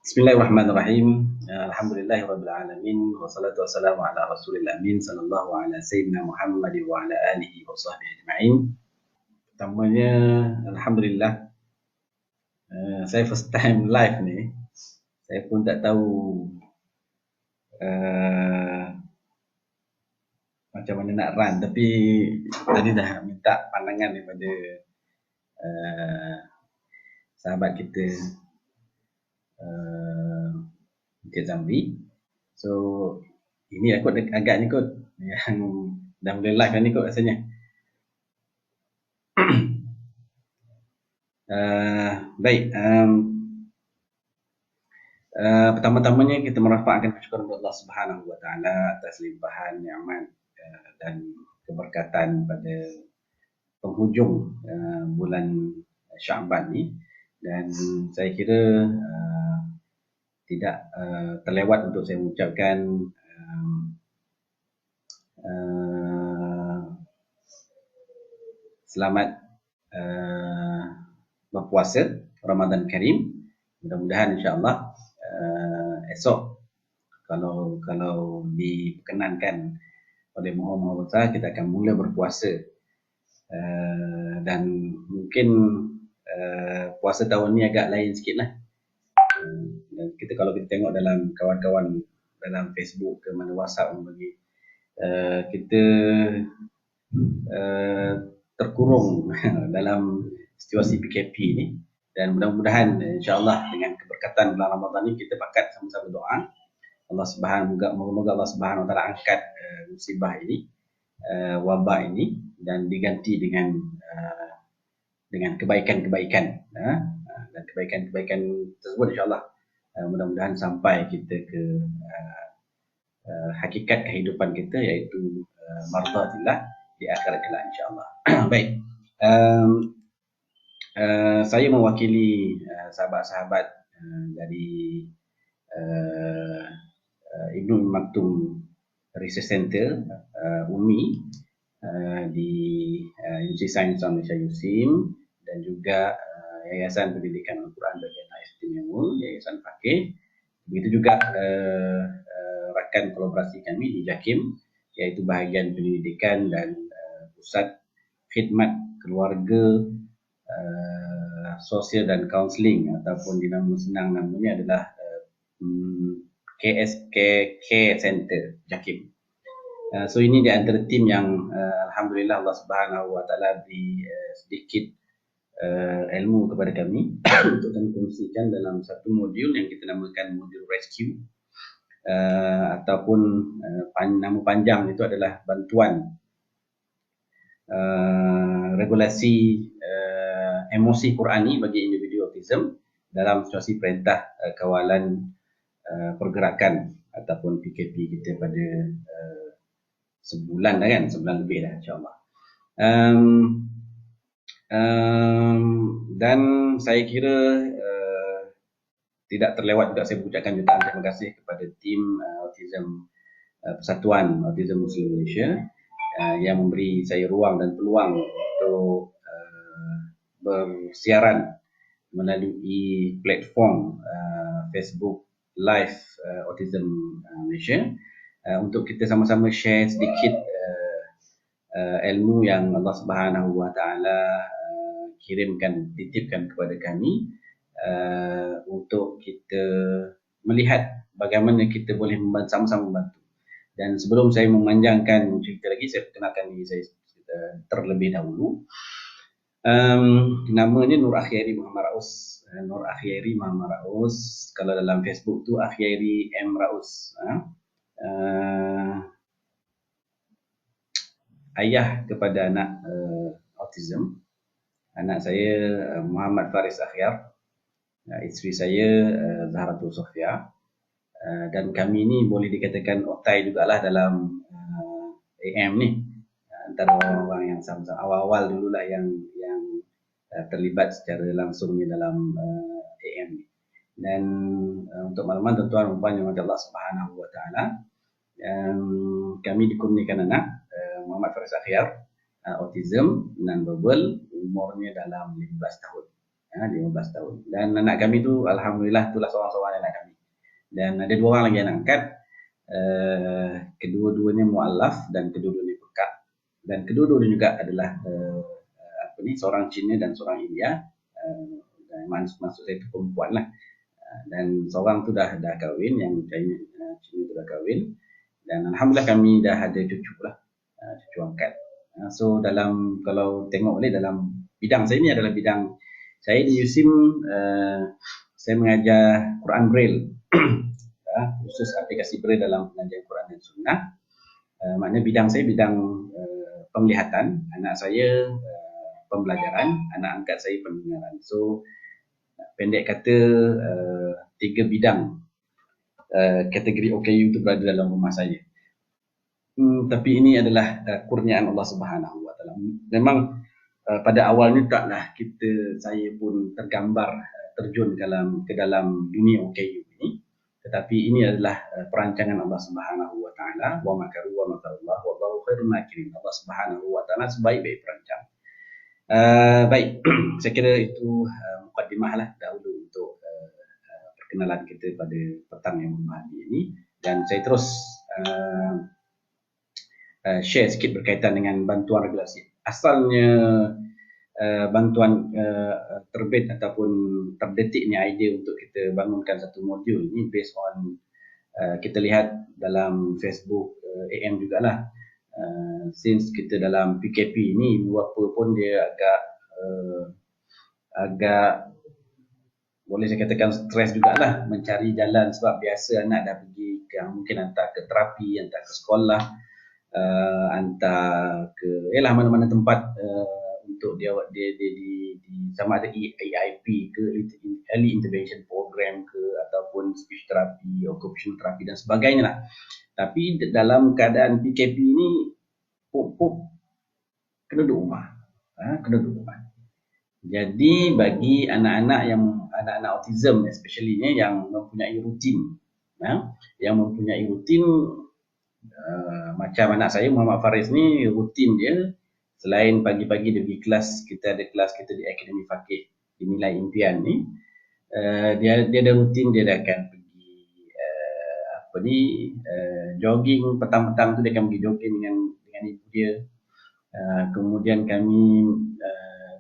Bismillahirrahmanirrahim. Alhamdulillahirabbil alamin wassalatu wassalamu ala rasulil amin sallallahu ala sayyidina Muhammad wa ala alihi wa sahbihi ajma'in. Pertamanya alhamdulillah, saya first time live ni. Saya pun tak tahu macam mana nak run, tapi tadi dah minta pandangan daripada sahabat kita Encik Zamri. So ini aku agak ni kot yang dah mula live ni kot rasanya. Baik, pertama-tamanya kita merafakkan kesyukuran kepada Allah Subhanahu wa taala atas limpahan nikmat dan keberkatan pada penghujung bulan Syaban ni, dan saya kira tidak terlewat untuk saya mengucapkan selamat berpuasa Ramadan Karim. Mudah-mudahan insya-Allah esok kalau diperkenankan oleh Maha Besar, kita akan mula berpuasa, dan mungkin puasa tahun ni agak lain sikit lah. Dan kalau kita tengok dalam kawan-kawan dalam Facebook ke mana WhatsApp bagi kita terkurung dalam situasi PKP ni, dan mudah-mudahan insya-Allah dengan keberkatan bulan Ramadan ni kita pakat sama-sama doa Allah Subhanahu, moga Allah Subhanahu wa taala angkat musibah ini, wabak ini, dan diganti dengan kebaikan-kebaikan, dan kebaikan-kebaikan tersebut insya-Allah mudah-mudahan sampai kita ke hakikat kehidupan kita, iaitu mardhatillah di akhirat kelak insya-Allah. Baik, saya mewakili sahabat-sahabat dari Ibnu Maktum Research Center UMI di Universiti Sains Malaysia USIM, dan juga Yayasan Pendidikan Al-Quran bagi Anak Istimewa Yayasan Fakih. Begitu juga rakan kolaborasi kami di JAKIM, iaitu Bahagian Pendidikan dan Pusat Khidmat Keluarga, Sosial dan Kaunseling, ataupun dinama senang namanya adalah KSK Care Center JAKIM. So ini di antara tim yang alhamdulillah Allah Subhanahu wa taala beri sedikit ilmu kepada kami untuk kami kongsikan dalam satu modul yang kita namakan modul rescue, ataupun nama panjang itu adalah bantuan regulasi emosi Qurani bagi individu autism dalam situasi perintah kawalan pergerakan ataupun PKP kita pada sebulan dah kan, sebulan lebih dah insya-Allah. Dan saya kira tidak terlewat juga saya mengucapkan jutaan terima kasih kepada tim autism Persatuan Autism Muslim Malaysia yang memberi saya ruang dan peluang untuk bersiaran melalui platform Facebook Live Autism Malaysia, untuk kita sama-sama share sedikit ilmu yang Allah Subhanahu wa taala titipkan kepada kami, untuk kita melihat bagaimana kita boleh sama-sama membantu. Dan sebelum saya memanjangkan cerita lagi, saya perkenalkan diri saya terlebih dahulu. Namanya Nur Akhyari Muhammad Raus. Nur Akhyari Muhammad Raus. Kalau dalam Facebook tu Akhyari M Raus. Ayah kepada anak autism. Anak saya Muhammad Faris Akhyar. Isteri saya Zahratul Sofia. Dan kami ni boleh dikatakan otai jugalah dalam AM ni. Antara orang-orang yang sama-sama awal-awal dululah yang terlibat secara langsungnya dalam AM ni. Dan untuk makluman tuan-tuan dan puan yang Allah Subhanahu wa taala, kami dikurniakan anak Muhammad Faris Akhyar, autism non-verbal, umurnya dalam 15 tahun. 15 tahun. Dan anak kami tu alhamdulillah itulah seorang-seorang anak kami. Dan ada 2 orang lagi anak angkat. Kedua-duanya mualaf dan kedua-duanya pekak. Dan kedua-duanya juga adalah seorang Cina dan seorang India. Maksud saya itu perempuan lah. Dan seorang tu dah kahwin, yang Cina tu dah kahwin. Dan alhamdulillah kami dah ada cucu lah, cucu angkat. So kalau tengok boleh dalam bidang saya ni adalah bidang saya di USIM, saya mengajar Quran Braille, khusus aplikasi Braille dalam pengajian Quran dan Sunnah. Maknanya bidang saya bidang penglihatan, anak saya pembelajaran, anak angkat saya pendengaran. So pendek kata 3 bidang kategori OKU itu berada dalam rumah saya. Tapi ini adalah kurniaan Allah Subhanahu Wa Taala. Memang pada awalnya taklah saya pun tergambar terjun ke dalam dunia OKU ini, tetapi ini adalah perancangan Allah Subhanahu Wa Taala. Wa makaru wa makarullah wallahu khairul makirin. Allah Subhanahu Wa Taala sebaik-baik perancang. Baik, saya kira itu mukadimah lah dahulu untuk perkenalan kita pada petang yang berbahagia ini, dan saya terus share sikit berkaitan dengan bantuan regulasi. Asalnya bantuan terbit ataupun terdetiknya idea untuk kita bangunkan satu modul ini based on kita lihat dalam Facebook AM jugalah. Since kita dalam PKP ini, ibu bapa pun dia agak boleh saya katakan stres jugalah mencari jalan, sebab biasa anak dah pergi mungkin hantar ke terapi, hantar ke sekolah, hantar ke mana-mana tempat untuk dia sama ada EIP ke Early Intervention Program ke, ataupun speech therapy, occupational therapy dan sebagainya lah. Tapi dalam keadaan PKP ini kena duduk rumah, Jadi bagi anak-anak autism especially yang mempunyai rutin, macam anak saya Muhammad Faris ni, rutin dia selain pagi-pagi dia pergi kelas, kita ada kelas kita di Akademi Faqih di Nilai Impian ni, dia ada rutin, dia akan pergi jogging petang-petang tu, dia akan pergi jogging dengan ibu dia. Kemudian kami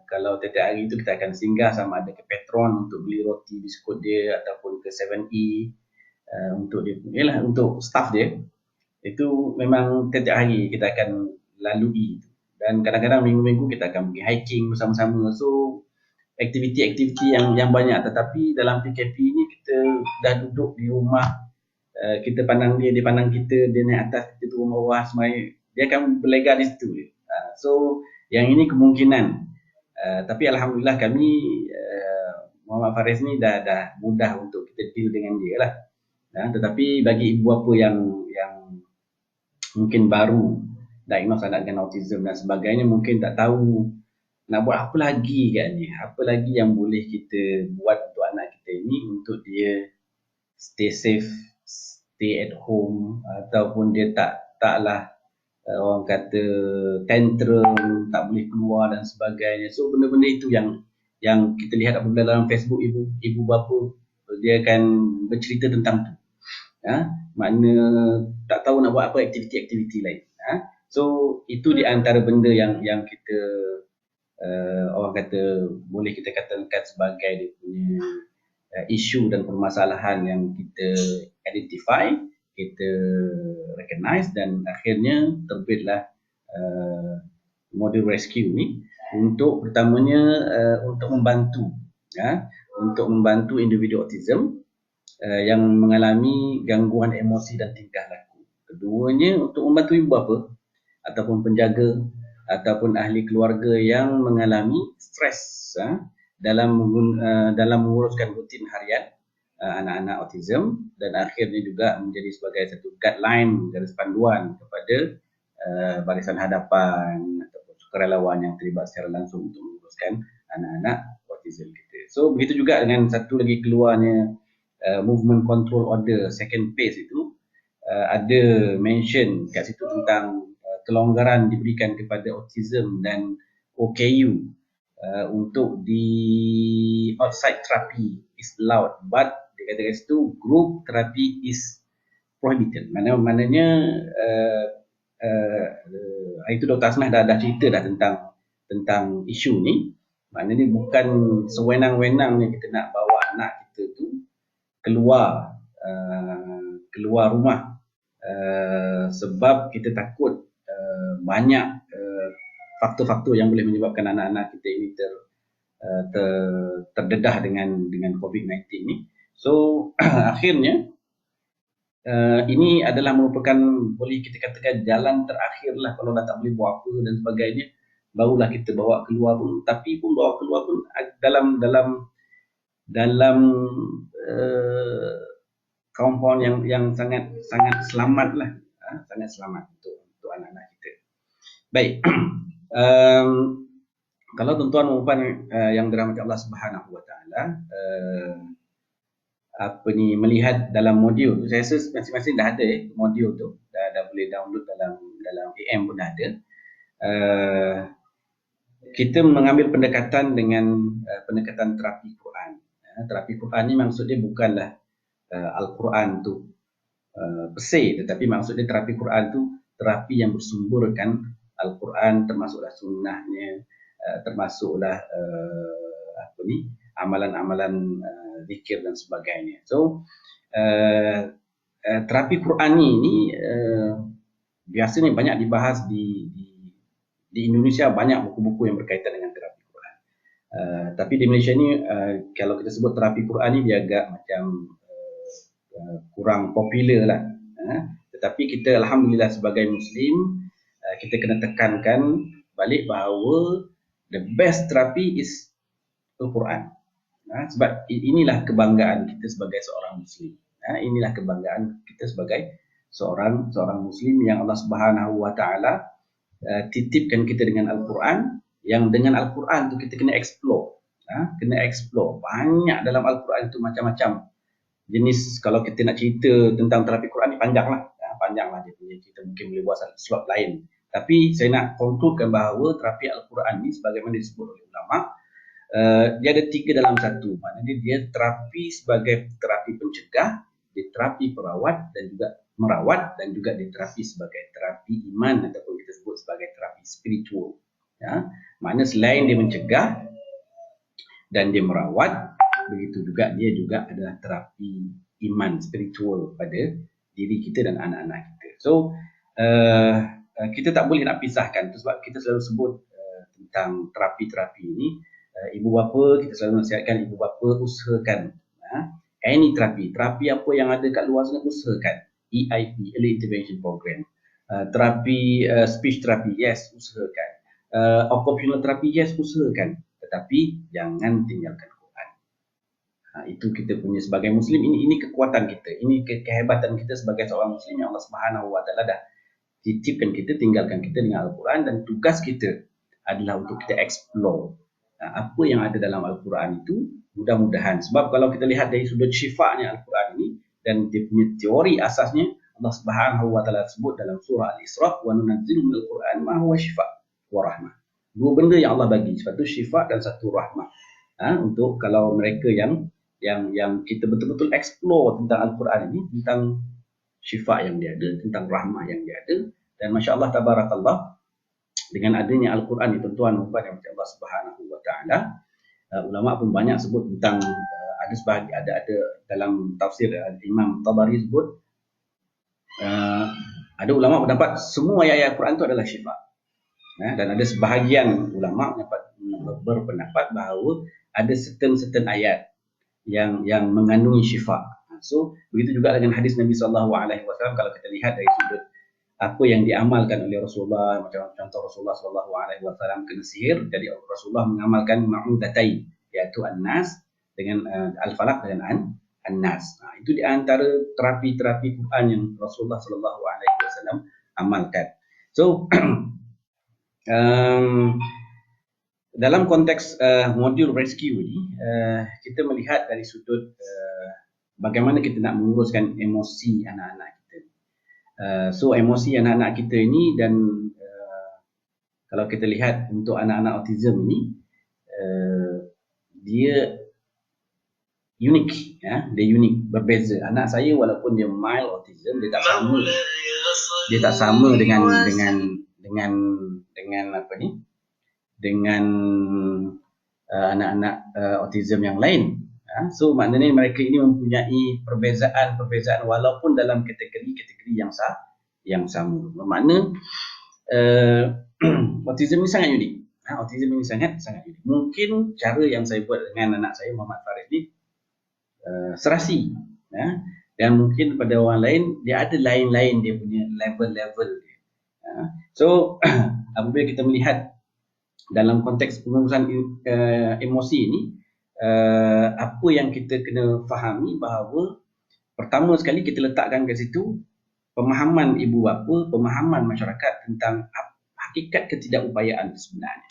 kalau tiap hari itu kita akan singgah sama ada ke Petron untuk beli roti biskut dia, ataupun ke 7E untuk dia, untuk staff dia. Itu memang tiap hari kita akan lalui, dan kadang-kadang minggu-minggu kita akan pergi hiking bersama-sama. So aktiviti-aktiviti yang banyak. Tetapi dalam PKP ini kita dah duduk di rumah, kita pandang dia pandang kita, dia naik atas, kita turun bawah, semai dia akan berlegar di situ. So yang ini kemungkinan, tapi alhamdulillah kami Muhammad Faris ni dah mudah untuk kita deal dengan dia lah. Tetapi bagi ibu bapa yang mungkin baru diagnose anak dengan autism dan sebagainya, mungkin tak tahu nak buat apa lagi apa lagi yang boleh kita buat untuk anak kita ini, untuk dia stay safe, stay at home, ataupun dia taklah orang kata tantrum, tak boleh keluar dan sebagainya. So benda-benda itu yang kita lihat apabila dalam Facebook ibu bapa dia akan bercerita tentang tu. Makna tak tahu nak buat apa aktiviti-aktiviti lain. So itu di antara benda yang kita orang kata boleh kita katakan sebagai dia punya isu dan permasalahan yang kita identify, kita recognize, dan akhirnya terbitlah modul rescue ni untuk pertamanya untuk membantu individu autism yang mengalami gangguan emosi dan tingkah laku. Keduanya untuk membantu ibu bapa ataupun penjaga ataupun ahli keluarga yang mengalami stres dalam menguruskan rutin harian anak-anak autism, dan akhirnya juga menjadi sebagai satu guideline, garis panduan kepada barisan hadapan ataupun sukarelawan yang terlibat secara langsung untuk menguruskan anak-anak autism kita. So begitu juga dengan satu lagi keluarnya movement control order second phase itu, ada mention kat situ tentang kelonggaran diberikan kepada autism dan OKU untuk di outside therapy is allowed, but dia kata kat situ group therapy is prohibited. Maknanya itu Dr. Asnah dah cerita dah tentang isu ni. Maknanya bukan sewenang-wenangnya kita nak bawa anak kita tu keluar rumah sebab kita takut banyak faktor-faktor yang boleh menyebabkan anak-anak kita ini terdedah dengan COVID-19 ni. So akhirnya ini adalah merupakan, boleh kita katakan, jalan terakhir lah. Kalau dah tak boleh buat apa dan sebagainya, barulah kita bawa keluar pun. Tapi pun bawa keluar pun dalam compound yang sangat selamat lah, sangat selamat untuk anak-anak kita. Baik, kalau tuan-tuan dan puan yang dirahmati Allah Subhanahu Wa Taala, melihat dalam modul, saya rasa masing-masing dah ada modul tu, dah boleh download dalam AM pun dah ada. Kita mengambil pendekatan dengan pendekatan terapi Quran. Terapi Quran ni maksudnya bukanlah Al-Quran tu per se, tetapi maksudnya terapi Quran tu terapi yang bersumberkan Al-Quran, termasuklah sunnahnya, termasuklah amalan-amalan zikir dan sebagainya. So terapi Quran ni biasanya banyak dibahas di Indonesia. Banyak buku-buku yang berkaitan dengan terapi Quran. Tapi di Malaysia ni kalau kita sebut terapi Quran ni dia agak macam kurang popular lah. Tetapi kita alhamdulillah sebagai Muslim, kita kena tekankan balik bahawa the best terapi is Al-Quran. Sebab inilah kebanggaan kita sebagai seorang Muslim. Inilah kebanggaan kita sebagai seorang Muslim yang Allah Subhanahu Wa Taala titipkan kita dengan Al-Quran, yang dengan Al-Quran tu kita kena explore. Kena explore. Banyak dalam Al-Quran itu macam-macam jenis. Kalau kita nak cerita tentang terapi Quran ni panjanglah dia punya cerita, mungkin boleh buat satu slot lain. Tapi saya nak concludekan bahawa terapi Al-Quran ni sebagaimana disebut oleh ulama, dia ada 3 dalam 1. Maknanya dia terapi sebagai terapi pencegah, dia terapi perawat dan juga merawat, dan juga dia terapi sebagai terapi iman ataupun kita sebut sebagai terapi spiritual. Maknanya selain dia mencegah dan dia merawat, begitu juga dia juga adalah terapi iman spiritual pada diri kita dan anak-anak kita. So kita tak boleh nak pisahkan. Itu sebab kita selalu sebut tentang terapi-terapi ini, ibu bapa, kita selalu nasihatkan ibu bapa usahakan any terapi apa yang ada kat luar sana, usahakan. EIP, Early Intervention Program, terapi speech therapy, yes, usahakan. Occupational therapy, yes, usahakan. Tetapi jangan tinggalkan Quran. Itu kita punya sebagai Muslim, ini kekuatan kita, ini kehebatan kita sebagai seorang Muslim yang Allah Subhanahu Wa Taala dah titipkan kita, tinggalkan kita dengan Al-Quran, dan tugas kita adalah untuk kita explore apa yang ada dalam Al-Quran itu. Mudah-mudahan, sebab kalau kita lihat dari sudut syifa-nya Al-Quran ini dan dia punya teori asasnya, Allah Subhanahu Wa Taala sebut dalam surah Al-Isra, wa nunazzilu minal Quran ma huwa syifa wa rahmah. 2 benda yang Allah bagi, satu syifa dan satu rahmah. Untuk kalau mereka yang kita betul-betul explore tentang Al-Quran ini, tentang syifa yang dia ada, tentang rahmah yang dia ada. Dan masya-Allah tabarakallah, dengan adanya Al-Quran ni tuan-tuan dan puan yang Allah Subhanahu Wa Taala, ulama pun banyak sebut tentang ada sebahagian ada dalam tafsir Imam Tabari sebut ada ulama pendapat semua ayat-ayat Al-Quran itu adalah syifa. Dan ada sebahagian ulama berpendapat bahawa ada certain ayat yang mengandungi syifa. So begitu juga dengan hadis Nabi SAW. Kalau kita lihat dari sudut apa yang diamalkan oleh Rasulullah, macam contoh Rasulullah SAW kena sihir, jadi Rasulullah mengamalkan ma'udatain, iaitu An-Nas dengan Al-Falaq dengan An-Nas. Itu di antara terapi-terapi Quran yang Rasulullah SAW amalkan. So dalam konteks modul rescue ni, kita melihat dari sudut bagaimana kita nak menguruskan emosi anak-anak kita. So emosi anak-anak kita ini, dan kalau kita lihat untuk anak-anak autism ini, dia unik, ya, dia unik, berbeza. Anak saya walaupun dia mild autism, dia tak sama dengan apa ni, dengan anak-anak autism yang lain. So maknanya mereka ini mempunyai perbezaan walaupun dalam kategori yang sama. Bermakna autism ini sangat unik. Autism ini sangat unik. Mungkin cara yang saya buat dengan anak saya Muhammad Faris ni serasi, dan mungkin pada orang lain dia ada lain-lain, dia punya level-level dia. So apabila kita melihat dalam konteks pengurusan emosi ini, apa yang kita kena fahami bahawa pertama sekali kita letakkan ke situ pemahaman ibu bapa, pemahaman masyarakat tentang hakikat ketidakupayaan sebenarnya.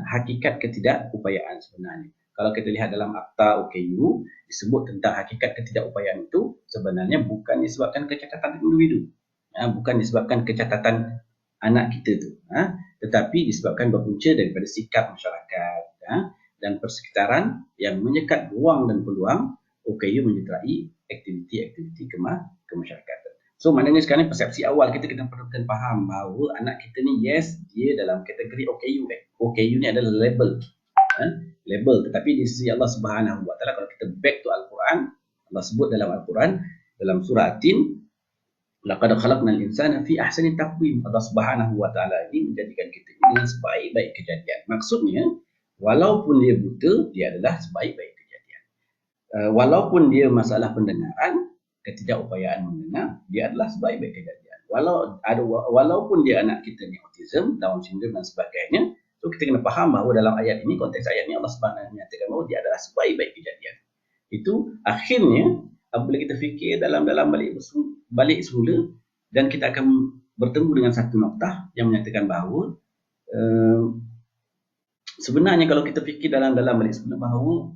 Hakikat ketidakupayaan sebenarnya. Kalau kita lihat dalam Akta OKU, disebut tentang hakikat ketidakupayaan itu sebenarnya bukan disebabkan kecacatan individu, bukan disebabkan kecacatan anak kita tu, tetapi disebabkan berpunca daripada sikap masyarakat dan persekitaran yang menyekat ruang dan peluang OKU menyertai aktiviti-aktiviti kemasyarakatan. So maknanya sekarang persepsi awal kita kena perlukan faham bahawa anak kita ni, yes, dia dalam kategori OKU. OKU ni adalah label, tetapi di sisi Allah Subhanahu Wa Taala, kalau kita back to Al-Quran, Allah sebut dalam Al-Quran dalam surah At-Tin, laqad khalaqnal insana fi ahsani taqwim. Allah Subhanahu Wa Taala ini menjadikan kita dengan sebaik-baik kejadian. Maksudnya walaupun dia buta, dia adalah sebaik-baik kejadian. Walaupun dia masalah pendengaran, ketidakupayaan mendengar, dia adalah sebaik-baik kejadian. Walaupun dia anak kita ni autism, Down syndrome dan sebagainya, so kita kena faham bahawa dalam ayat ini, konteks ayat ini Allah Subhanahu menyatakan bahawa dia adalah sebaik-baik kejadian. Itu akhirnya apabila kita fikir dalam balik semula, dan kita akan bertemu dengan satu noktah yang menyatakan bahawa sebenarnya kalau kita fikir dalam balik semula bahawa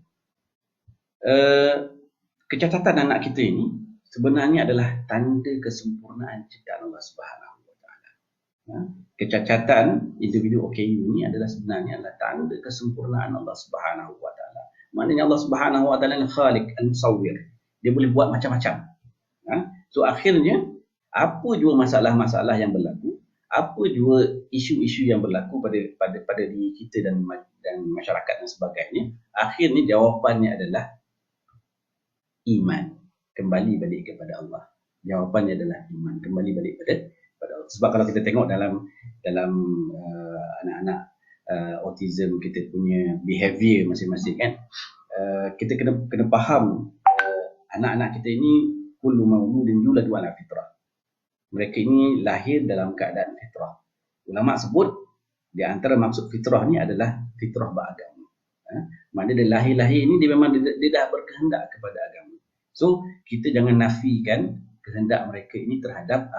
kecacatan anak kita ini sebenarnya adalah tanda kesempurnaan ciptaan Allah Subhanahu Wa Taala. Kecacatan individu OKU ini adalah sebenarnya tanda kesempurnaan Allah Subhanahu Wa Taala. Maknanya Allah Subhanahu Wa Taala Al-Khaliq, Al-Musawwir. Dia boleh buat macam-macam. So akhirnya apa jua masalah-masalah yang berlaku, apa jua isu-isu yang berlaku pada diri kita dan masyarakat dan sebagainya, akhirnya jawapannya adalah iman. Kembali balik kepada Allah. Jawapannya adalah iman. Kembali balik pada Allah. Sebab kalau kita tengok dalam anak-anak autism, kita punya behavior masing-masing kan, kita kena faham anak-anak kita ini kullu mauludin yuladu ala fitrah. Mereka ini lahir dalam keadaan fitrah. Ulama sebut di antara maksud fitrah ni adalah fitrah beragama. Maknanya dia lahir ini dia memang dia dah berkehendak kepada agama. So kita jangan nafikan kehendak mereka ini terhadap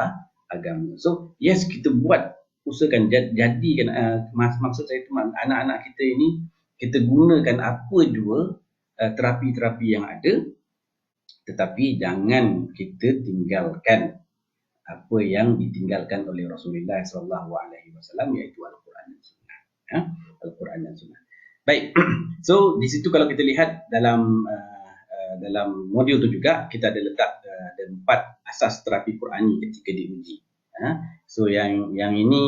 agama. So yes, kita usahakan jadikan maksud saya itu anak-anak kita ini kita gunakan apa jua terapi-terapi yang ada, tetapi jangan kita tinggalkan apa yang ditinggalkan oleh Rasulullah SAW, iaitu Al-Quran dan Sunnah. Al-Quran dan Sunnah. Baik, so di situ kalau kita lihat dalam modul tu juga kita ada letak ada 4 asas terapi Qurani ketika diuji. So yang ini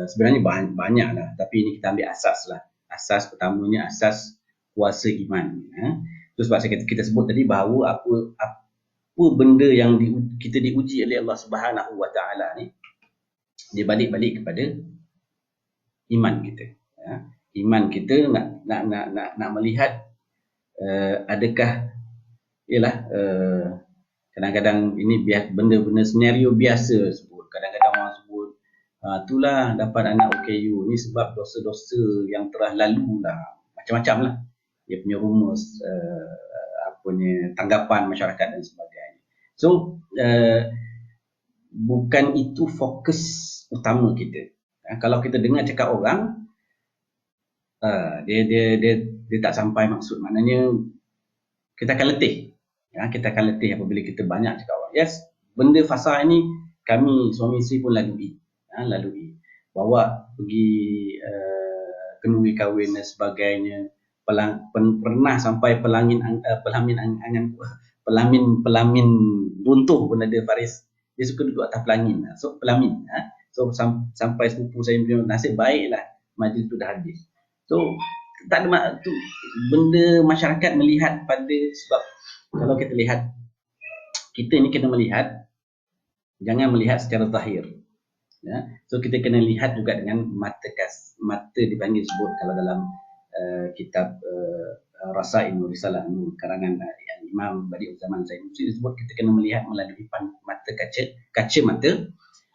sebenarnya banyak lah, tapi ini kita ambil asas lah. Asas pertamanya asas kuasa iman. Terus sebab kita sebut tadi bahawa apa benda yang kita diuji oleh Allah Subhanahu Wa Taala ni, dia balik kepada iman kita. Iman kita nak melihat adakah kadang-kadang ini benda-benda senario biasa sebut. Kadang-kadang orang sebut itulah dapat anak OKU ni sebab dosa-dosa yang telah lalu lah. Macam-macam lah dia punya rumus, tanggapan masyarakat dan sebagainya. So bukan itu fokus utama kita. Kalau kita dengar cakap orang, dia tak sampai maksud, maknanya kita akan letih. Kita akan letih apabila kita banyak cakap orang. Yes, benda fasa ini kami suami isteri pun lalui. Bawa pergi kenduri kahwin dan sebagainya. pernah sampai pelamin runtuh pun ada Faris. Dia suka duduk atas pelangin. So pelamin. So sampai sepupu saya punya nasib baiklah majlis tu dah habis. So tak ada tu benda masyarakat melihat pada, sebab kalau kita lihat, kita ni kena melihat, jangan melihat secara zahir. So kita kena lihat juga dengan mata dipanggil sebut kalau dalam kitab Rasail Risalah karangan Imam Badi'uz Zaman Zaid disebut kita kena melihat melalui mata kaca mata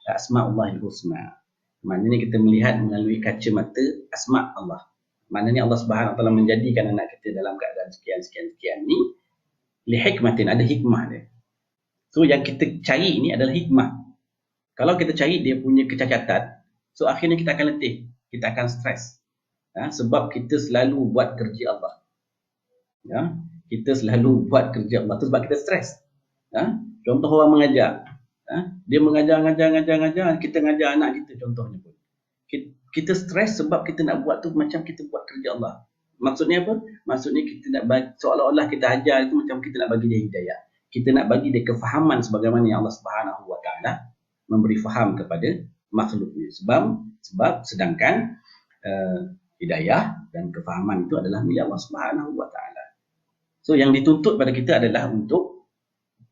Asma'ullahil Husna. Maknanya kita melihat melalui kaca mata asma' Allah. Maknanya Allah Subhanahu Wa Taala menjadikan anak kita dalam keadaan sekian ni li hikmatin, ada hikmah dia. So yang kita cari ni adalah hikmah. Kalau kita cari dia punya kecacatan, so akhirnya kita akan letih, kita akan stres. Sebab kita selalu buat kerja Allah. Kita selalu buat kerja Allah tu sebab kita stres. Contoh orang mengajar. Dia mengajar, kita ngajar anak kita contohnya pun. Kita stres sebab kita nak buat tu macam kita buat kerja Allah. Maksudnya apa? Maksudnya kita nak bagi, seolah-olah kita ajar itu macam kita nak bagi dia hidayah. Kita nak bagi dia kefahaman sebagaimana yang Allah Subhanahu Wa Taala memberi faham kepada makhluknya. Sebab sedangkan hidayah dan kefahaman itu adalah milik Allah Subhanahu Wa Taala. So yang dituntut pada kita adalah untuk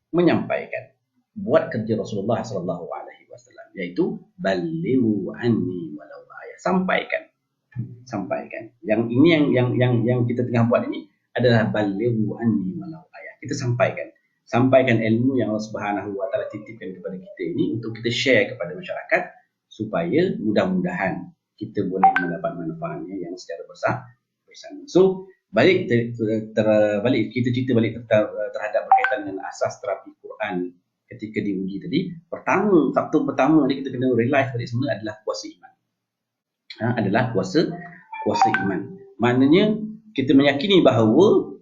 menyampaikan, buat kerja Rasulullah sallallahu alaihi wasallam, iaitu balighu anni walau ayah, sampaikan. Yang ini yang kita tengah buat ini adalah balighu anni walau ayah. Kita sampaikan ilmu yang Allah Subhanahu Wa Taala titipkan kepada kita ini untuk kita share kepada masyarakat supaya mudah-mudahan kita boleh mendapat manfaatnya yang secara bersama. So balik kita cerita balik terhadap berkaitan dengan asas terapi Quran ketika diuji tadi. Faktor pertama ni kita kena realize balik semula adalah kuasa iman. Adalah kuasa iman. Maknanya kita meyakini bahawa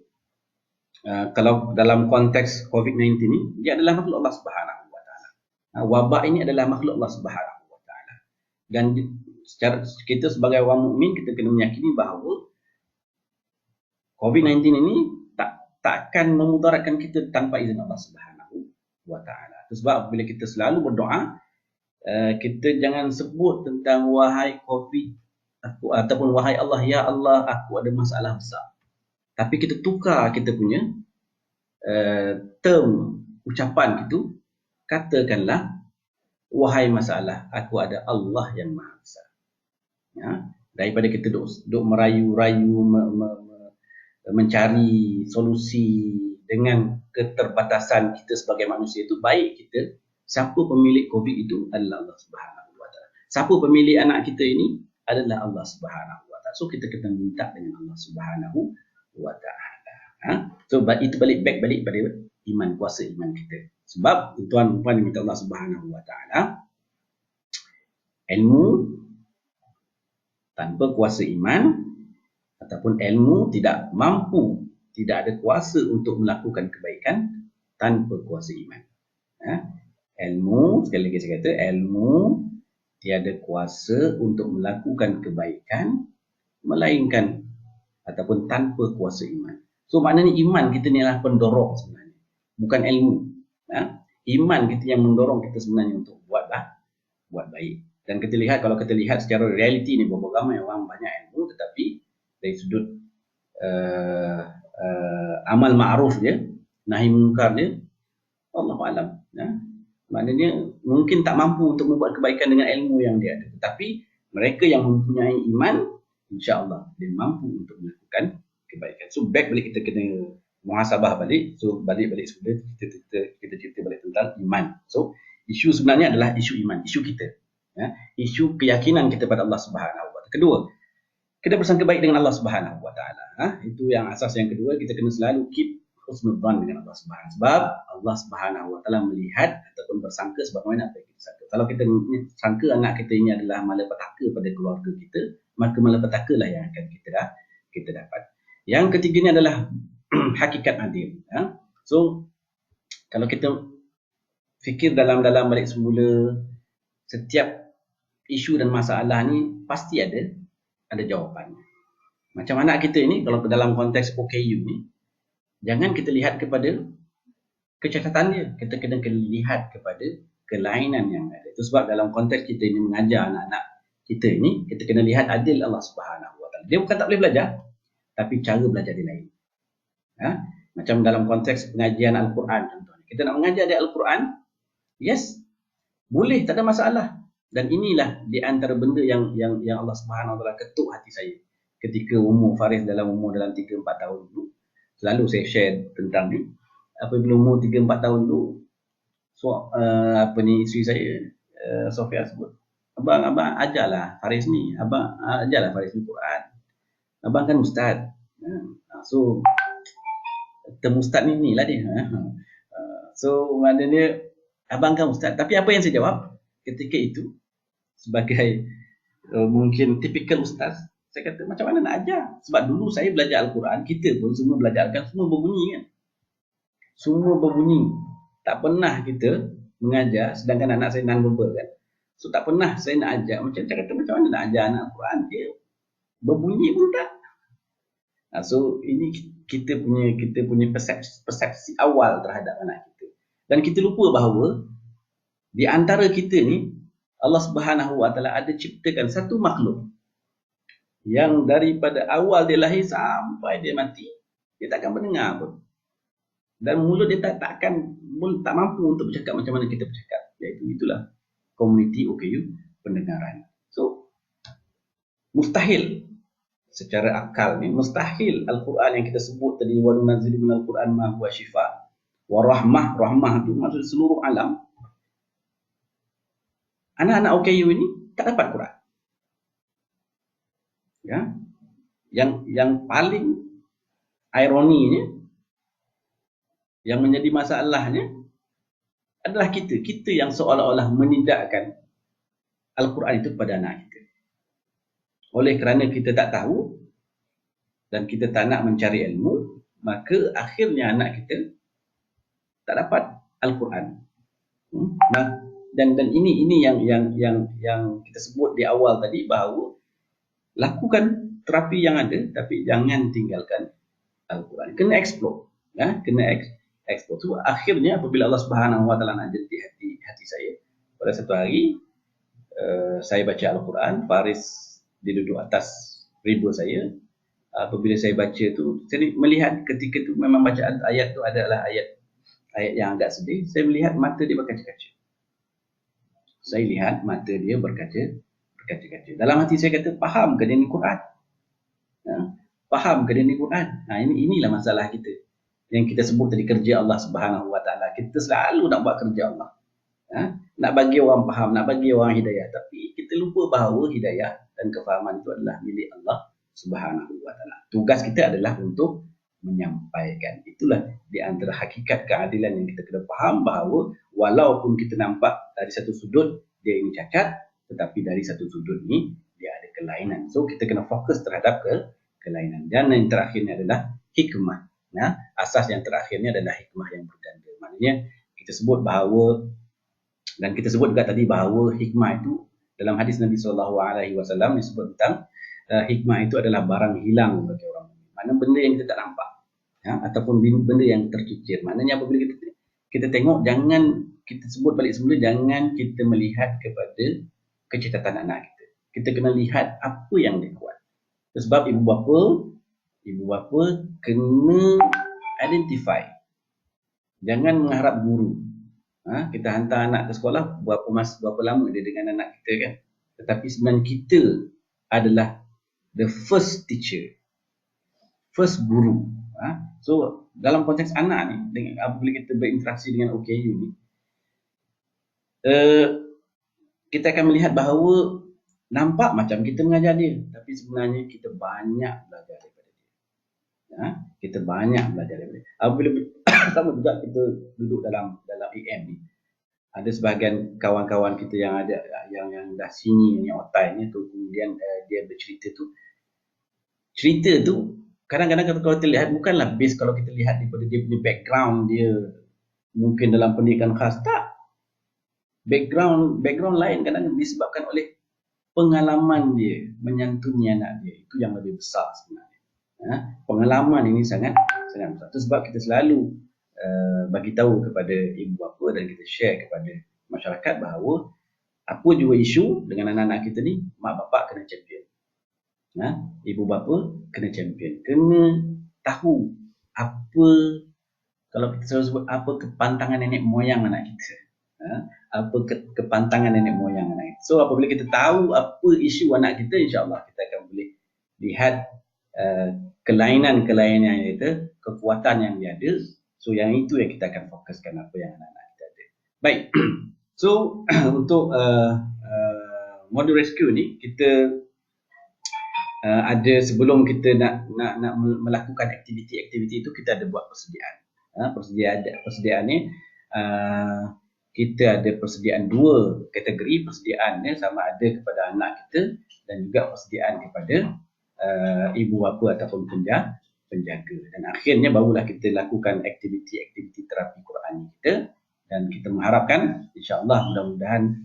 kalau dalam konteks COVID-19 ni, dia adalah makhluk Allah Subhanahu Wa Taala. Wabak ini adalah makhluk Allah Subhanahu Wa Taala. Dan secara kita sebagai orang mukmin, kita kena meyakini bahawa COVID-19 ini takkan memudaratkan kita tanpa izin Allah Subhanahu Wa Taala. Sebab bila kita selalu berdoa, kita jangan sebut tentang wahai COVID ataupun wahai Allah, ya Allah, aku ada masalah besar. Tapi kita tukar kita punya term ucapan itu, katakanlah wahai masalah, aku ada Allah yang Maha Besar. Daripada kita duk merayu-rayu mencari solusi dengan keterbatasan kita sebagai manusia, itu baik kita, siapa pemilik COVID itu adalah Allah Subhanahu Wa Taala. Siapa pemilik anak kita ini adalah Allah Subhanahu Wa Taala. So kita kena minta dengan Allah Subhanahu Wa Taala. So itu balik pada iman, kuasa iman kita. Sebab tuan-tuan minta Allah Subhanahu Wa Taala, ilmu tanpa kuasa iman ataupun ilmu tidak mampu, tidak ada kuasa untuk melakukan kebaikan tanpa kuasa iman. Ilmu, sekali lagi saya kata, ilmu tiada kuasa untuk melakukan kebaikan melainkan ataupun tanpa kuasa iman. So maknanya iman kita ni adalah pendorong sebenarnya, bukan ilmu. Iman kita yang mendorong kita sebenarnya untuk buat baik. Dan kita lihat, kalau kita lihat secara realiti ni, berapa ramai orang banyak ilmu tetapi dari sudut amal ma'ruf dia, nahi munkar dia, Allahu a'lam. Maknanya mungkin tak mampu untuk membuat kebaikan dengan ilmu yang dia ada. Tetapi mereka yang mempunyai iman, insya-Allah dia mampu untuk melakukan kebaikan. So balik kita kena muhasabah balik. So balik semula kita cerita balik tentang iman. So isu sebenarnya adalah isu iman, isu kita. Isu keyakinan kita pada Allah Subhanahu Wa Taala. Kedua, kita bersangka baik dengan Allah Subhanahu Wa Taala. Itu yang asas yang kedua, kita kena selalu keep husnudzan dengan Allah Subhanahu. Sebab Allah Subhanahu Wa Taala melihat ataupun bersangka sebagaimana apa yang kita sangka. Kalau kita sangka anak kita ini adalah malapetaka pada keluarga kita, maka malapetakalah yang akan kita dapat. Yang ketiganya adalah hakikat adil. So kalau kita fikir dalam balik semula, setiap isu dan masalah ni pasti ada jawapannya. Macam anak kita ini, kalau dalam konteks OKU ni, jangan kita lihat kepada kecacatan dia, kita kena lihat kepada kelainan yang ada. Itu sebab dalam konteks kita ini mengajar anak-anak kita ini, kita kena lihat adil Allah Subhanahu Wa Taala. Dia bukan tak boleh belajar, tapi cara belajar dia lain. Macam dalam konteks pengajian Al-Quran contohnya. Kita nak mengajar dia Al-Quran, yes, boleh, tak ada masalah. Dan inilah di antara benda yang Allah Subhanahu Wa Taala ketuk hati saya. Ketika Faris dalam 3-4 tahun dulu, selalu saya share tentang ni. Apabila umur 3-4 tahun dulu, isteri saya, Sofia sebut, abang ajarlah Faris ni, ajarlah Faris ni Quran. Abang kan ustaz. So term ustaz ni lah dia. So maknanya abang kan ustaz. Tapi apa yang saya jawab ketika itu sebagai mungkin tipikal ustaz, saya kata macam mana nak ajar? Sebab dulu saya belajar Al-Quran, kita pun semua belajar Al-Quran, semua berbunyi kan. Semua berbunyi. Tak pernah kita mengajar, sedangkan anak saya non-verbal kan. So tak pernah saya nak ajar. Saya kata macam mana nak ajar anak Al-Quran? Dia berbunyi pun tak. So ini kita punya persepsi awal terhadap anak kita. Dan kita lupa bahawa di antara kita ni, Allah Subhanahu Wa Taala ada ciptakan satu makhluk yang daripada awal dia lahir sampai dia mati, dia takkan mendengar pun. Dan mulut dia tak mampu untuk bercakap macam mana kita bercakap. Iaitu itulah komuniti OKU pendengaran. So mustahil secara akal ni, mustahil Al-Quran yang kita sebut tadi, wa nunazzilu minal Quran ma huwa syifa wa rahmah itu maksud seluruh alam. Anak-anak OKU ini tak dapat Quran. Ya. Yang paling ironinya, yang menjadi masalahnya adalah kita yang seolah-olah menidakkan Al-Quran itu kepada anak kita. Oleh kerana kita tak tahu dan kita tak nak mencari ilmu, maka akhirnya anak kita tak dapat Al-Quran. Dan ini yang kita sebut di awal tadi, bahawa lakukan terapi yang ada, tapi jangan tinggalkan Al-Quran. Kena explore, ya, kena explore. So, akhirnya apabila Allah Subhanahu Wa Taala nak jadi hati saya, pada satu hari saya baca Al-Quran, Faris dia duduk atas riba saya. Apabila saya baca tu, saya melihat ketika tu memang bacaan ayat tu adalah ayat yang agak sedih. Saya melihat mata dia berkaca-kaca. Saya lihat mata dia berkaca-kaca. Dalam hati saya kata, faham ke dia ni Quran? Faham ke dia ni Quran? Inilah masalah kita. Yang kita sebut tadi, kerja Allah Subhanahu Wa Taala. Kita selalu nak buat kerja Allah. Nak bagi orang faham, nak bagi orang hidayah. Tapi kita lupa bahawa hidayah dan kefahaman itu adalah milik Allah Subhanahu Wa Taala. Tugas kita adalah untuk menyampaikan. Itulah di antara hakikat keadilan yang kita kena faham, bahawa walaupun kita nampak dari satu sudut dia ini cacat, tetapi dari satu sudut ni dia ada kelainan. So kita kena fokus terhadap kelainan. Dan yang terakhirnya adalah hikmah. Asas yang terakhirnya adalah hikmah yang berganda. Maknanya kita sebut bahawa, dan kita sebut juga tadi bahawa hikmah itu dalam hadis Nabi SAW disebut tentang hikmah itu adalah barang hilang bagi orang. Mana benda yang kita tak nampak, ataupun benda yang terkikir. Maknanya apabila kita tengok, jangan kita sebut balik semula, jangan kita melihat kepada kecacatan anak kita. Kita kena lihat apa yang dia kuat. Sebab ibu bapa kena identify. Jangan mengharap guru. Kita hantar anak ke sekolah, berapa lama dia dengan anak kita kan. Tetapi sebenarnya kita adalah the first teacher, first guru. So dalam konteks anak ni, apabila kita berinteraksi dengan OKU ni, kita akan melihat bahawa nampak macam kita mengajar dia, tapi sebenarnya kita banyak belajar daripada dia. Kita banyak belajar daripada dia. Apabila sama juga kita duduk dalam AM ni, ada sebahagian kawan-kawan kita yang ada yang dah sini ni, otai ni tu, kemudian dia bercerita tu. Cerita tu kadang-kadang kalau kita lihat, bukanlah base kalau kita lihat daripada dia punya background dia mungkin dalam pendidikan khas, tak. Background lain kadang disebabkan oleh pengalaman dia menyantuni anak dia, itu yang lebih besar sebenarnya. Pengalaman ini sangat besar. Itu sebab kita selalu bagi tahu kepada ibu bapa dan kita share kepada masyarakat bahawa apa juga isu dengan anak-anak kita ni, mak bapak kena champion. Ibu bapa kena champion. Kena tahu apa, kalau kita selalu sebut, apa kepantangan nenek moyang anak kita. Apa kepantangan nenek moyang anak kita. So apabila kita tahu apa isu anak kita, insya-Allah kita akan boleh lihat kelainan-kelainan kita, kekuatan yang dia ada. So yang itu yang kita akan fokuskan, apa yang anak-anak kita ada. Baik. So untuk modul rescue ni, kita ada, sebelum kita nak melakukan aktiviti-aktiviti itu, kita ada buat persediaan. Persediaan ni kita ada persediaan dua kategori. Persediaannya sama ada kepada anak kita dan juga persediaan kepada ibu bapa ataupun penjaga. Dan akhirnya barulah kita lakukan aktiviti-aktiviti terapi Quran kita, dan kita mengharapkan insya-Allah mudah-mudahan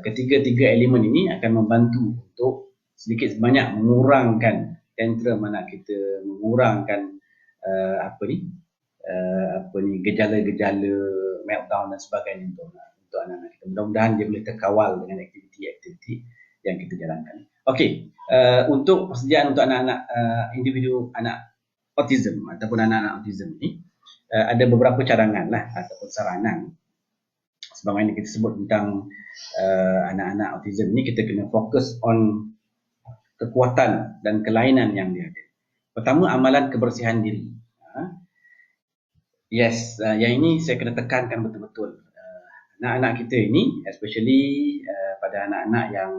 ketiga-tiga elemen ini akan membantu untuk sedikit sebanyak mengurangkan tantrum anak kita, mengurangkan gejala-gejala meltdown dan sebagainya untuk anak-anak kita. Mudah-mudahan dia boleh terkawal dengan aktiviti-aktiviti yang kita jalankan. Okey, untuk persediaan untuk anak-anak individu anak autism ataupun anak-anak autism ni, ada beberapa cadangan lah ataupun saranan. Sebagaimana kita sebut tentang anak-anak autism ni, kita kena fokus on kekuatan dan kelainan yang dia ada. Pertama, amalan kebersihan diri. Yang ini saya kena tekankan betul-betul. Anak-anak kita ini, especially pada anak-anak yang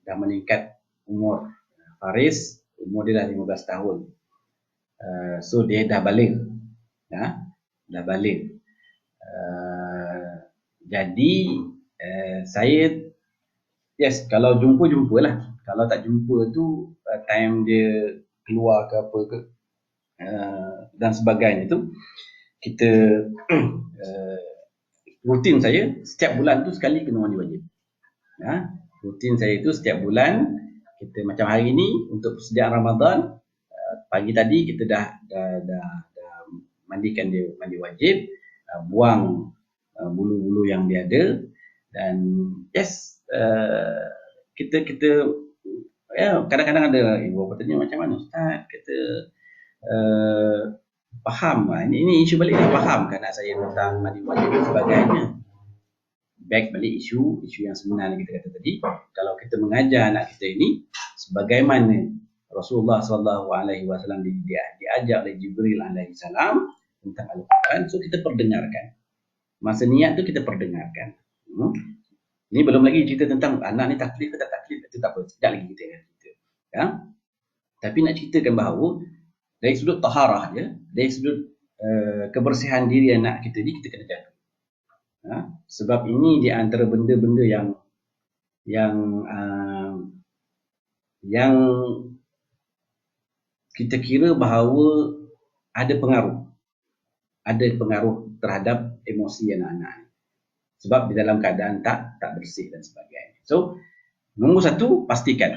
dah meningkat umur. Faris, umur dia dah 15 tahun. So dia dah balik. Dah balik. Jadi saya, kalau jumpa-jumpalah. Kalau tak jumpa tu, time dia keluar ke apa ke dan sebagainya tu, kita rutin saya setiap bulan tu sekali kena mandi wajib. Rutin saya itu setiap bulan, kita macam hari ini untuk persediaan Ramadan, pagi tadi kita dah mandikan dia mandi wajib, buang bulu-bulu yang dia ada, dan kita kadang-kadang ada ibu bapa tanya, macam mana Ustaz, kita faham, ini isu balik dah, faham kan anak saya tentang mandi wajib dan sebagainya. Back balik isu yang sebenarnya kita kata tadi, kalau kita mengajar anak kita ini sebagaimana Rasulullah SAW diajar oleh Jibril alaihi salam tentang Al-Quran, so kita perdengarkan. Masa niat tu kita perdengarkan. Ini belum lagi cerita tentang anak ni taklif ke tak taklif, itu tak apa, sekejap lagi kita akan cerita. Tapi nak ceritakan bahawa dari sudut taharah dia, dari sudut kebersihan diri anak kita ni, kita kena jaga. Sebab ini di antara benda-benda yang kita kira bahawa ada pengaruh terhadap emosi anak-anak, sebab di dalam keadaan tak bersih dan sebagainya. So nombor satu, pastikan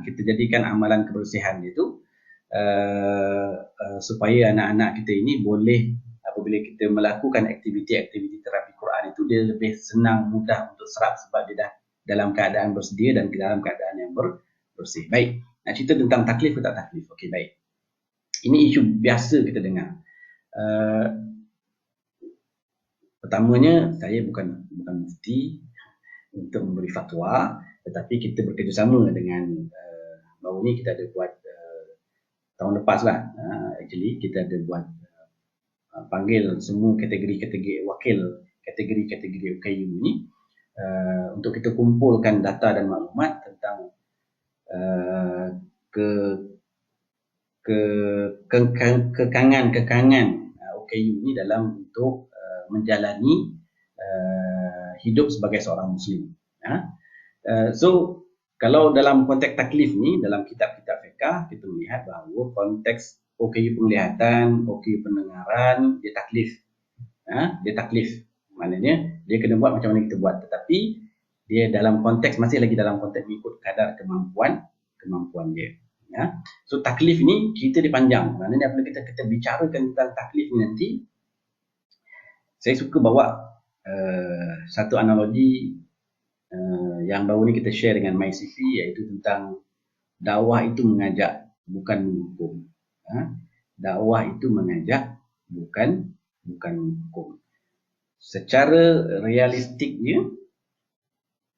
kita jadikan amalan kebersihan itu supaya anak-anak kita ini boleh, apabila kita melakukan aktiviti-aktiviti terapi Quran itu, dia lebih senang, mudah untuk serap, sebab dia dah dalam keadaan bersedia dan dalam keadaan yang bersih. Baik, nak cerita tentang taklif ke tak taklif. Okey, baik. Ini isu biasa kita dengar. Pertamanya, saya bukan mufti untuk memberi fatwa, tetapi kita bekerjasama dengan baru ni kita ada buat tahun lepas lah, actually kita ada buat panggil semua kategori-kategori wakil kategori-kategori OKU ni untuk kita kumpulkan data dan maklumat tentang kekangan OKU ni dalam untuk menjalani hidup sebagai seorang Muslim. So kalau dalam konteks taklif ni, dalam kitab-kitab fiqh kita melihat bahawa konteks OKU penglihatan, OKU pendengaran, dia taklif. Dia taklif. Maknanya dia kena buat macam mana kita buat. Tetapi dia dalam konteks, masih lagi dalam konteks mengikut kadar kemampuan dia. Ya. So taklif ni cerita dia panjang. Maknanya apabila kita bicarakan tentang taklif ni nanti, saya suka bawa satu analogi yang baru ni kita share dengan MyCP, iaitu tentang dakwah itu mengajak, bukan menghukum. Dakwah itu mengajak, bukan menghukum. Secara realistiknya,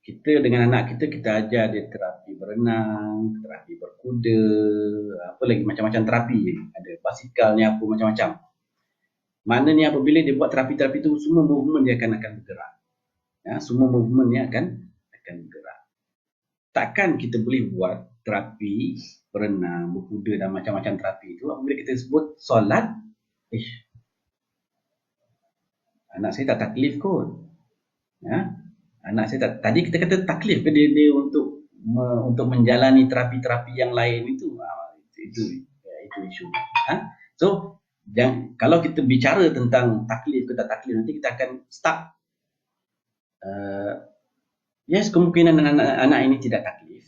kita dengan anak kita ajar dia terapi berenang, terapi berkuda, apa lagi, macam-macam terapi. Ada basikal ni, apa macam-macam. Maknanya apabila dia buat terapi-terapi itu, semua movement dia akan bergerak. Ya, semua movement dia akan bergerak. Takkan kita boleh buat terapi berenang, berkuda dan macam-macam terapi itu apabila kita sebut solat, anak saya tak taklif kot. Ya, anak saya tak, tadi kita kata taklif ke dia untuk menjalani terapi-terapi yang lain itu isu. So kalau kita bicara tentang taklif ke tak taklif, nanti kita akan stuck. Yes, kemungkinan anak ini tidak taklif,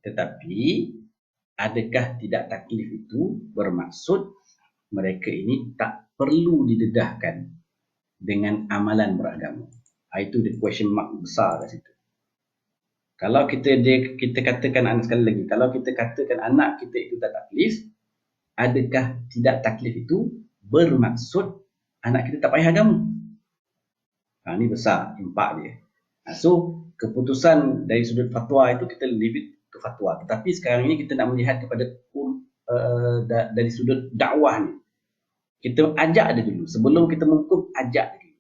tetapi adakah tidak taklif itu bermaksud mereka ini tak perlu didedahkan dengan amalan beragama? Itu the question mark besar kat situ. Kalau kita katakan, sekali lagi, kalau kita katakan anak kita itu tak taklif, adakah tidak taklif itu bermaksud anak kita tak payah agama? Ini besar impak dia. So keputusan dari sudut fatwa itu kita leave it ke fatwa. Tetapi sekarang ini kita nak melihat kepada dari sudut dakwah ni. Kita ajak dia dulu. Sebelum kita menghukum, ajak dia.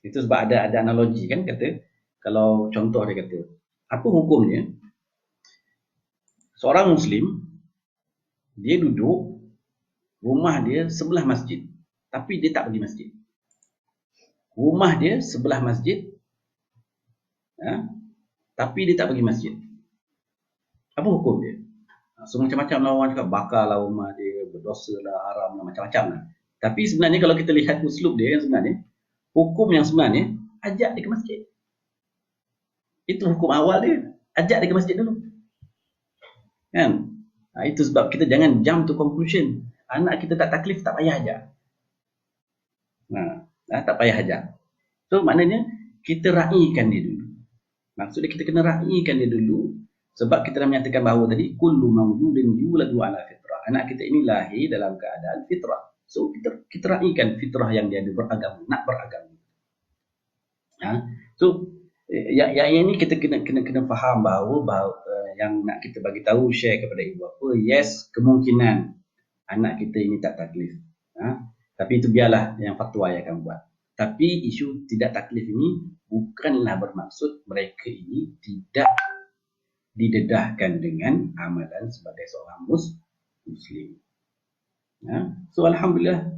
Itu sebab ada analogi kan, kata, kalau contoh dia kata, apa hukumnya seorang Muslim, dia duduk, rumah dia sebelah masjid, tapi dia tak pergi masjid. Rumah dia sebelah masjid, tapi dia tak pergi masjid. Apa hukum dia? So macam-macam lah orang cakap, bakar lah rumah dia, berdosa lah, haram lah, macam-macam lah. Tapi sebenarnya kalau kita lihat uslub dia yang sebenarnya, hukum yang sebenarnya, ajak dia ke masjid. Itu hukum awal dia. Ajak dia ke masjid dulu. Kan? Itu sebab kita jangan jump to conclusion. Anak kita tak taklif, tak payah ajak. Tak payah ajak. So maknanya, kita raikan dia dulu. Maksudnya kita kena raikan dia dulu. Sebab kita dah menyatakan bahawa tadi, kullu mawjudin yuladu ala fitrah. Anak kita ini lahir dalam keadaan fitrah. So kita raikan fitrah yang dia ada, beragama, nak beragama. So yang ini kita kena faham bahawa yang nak kita bagi tahu, share kepada ibu bapa, yes, kemungkinan anak kita ini tak taklif. Tapi itu biarlah yang fatwa yang akan buat. Tapi isu tidak taklif ini bukanlah bermaksud mereka ini tidak didedahkan dengan amalan sebagai seorang Muslim. So alhamdulillah,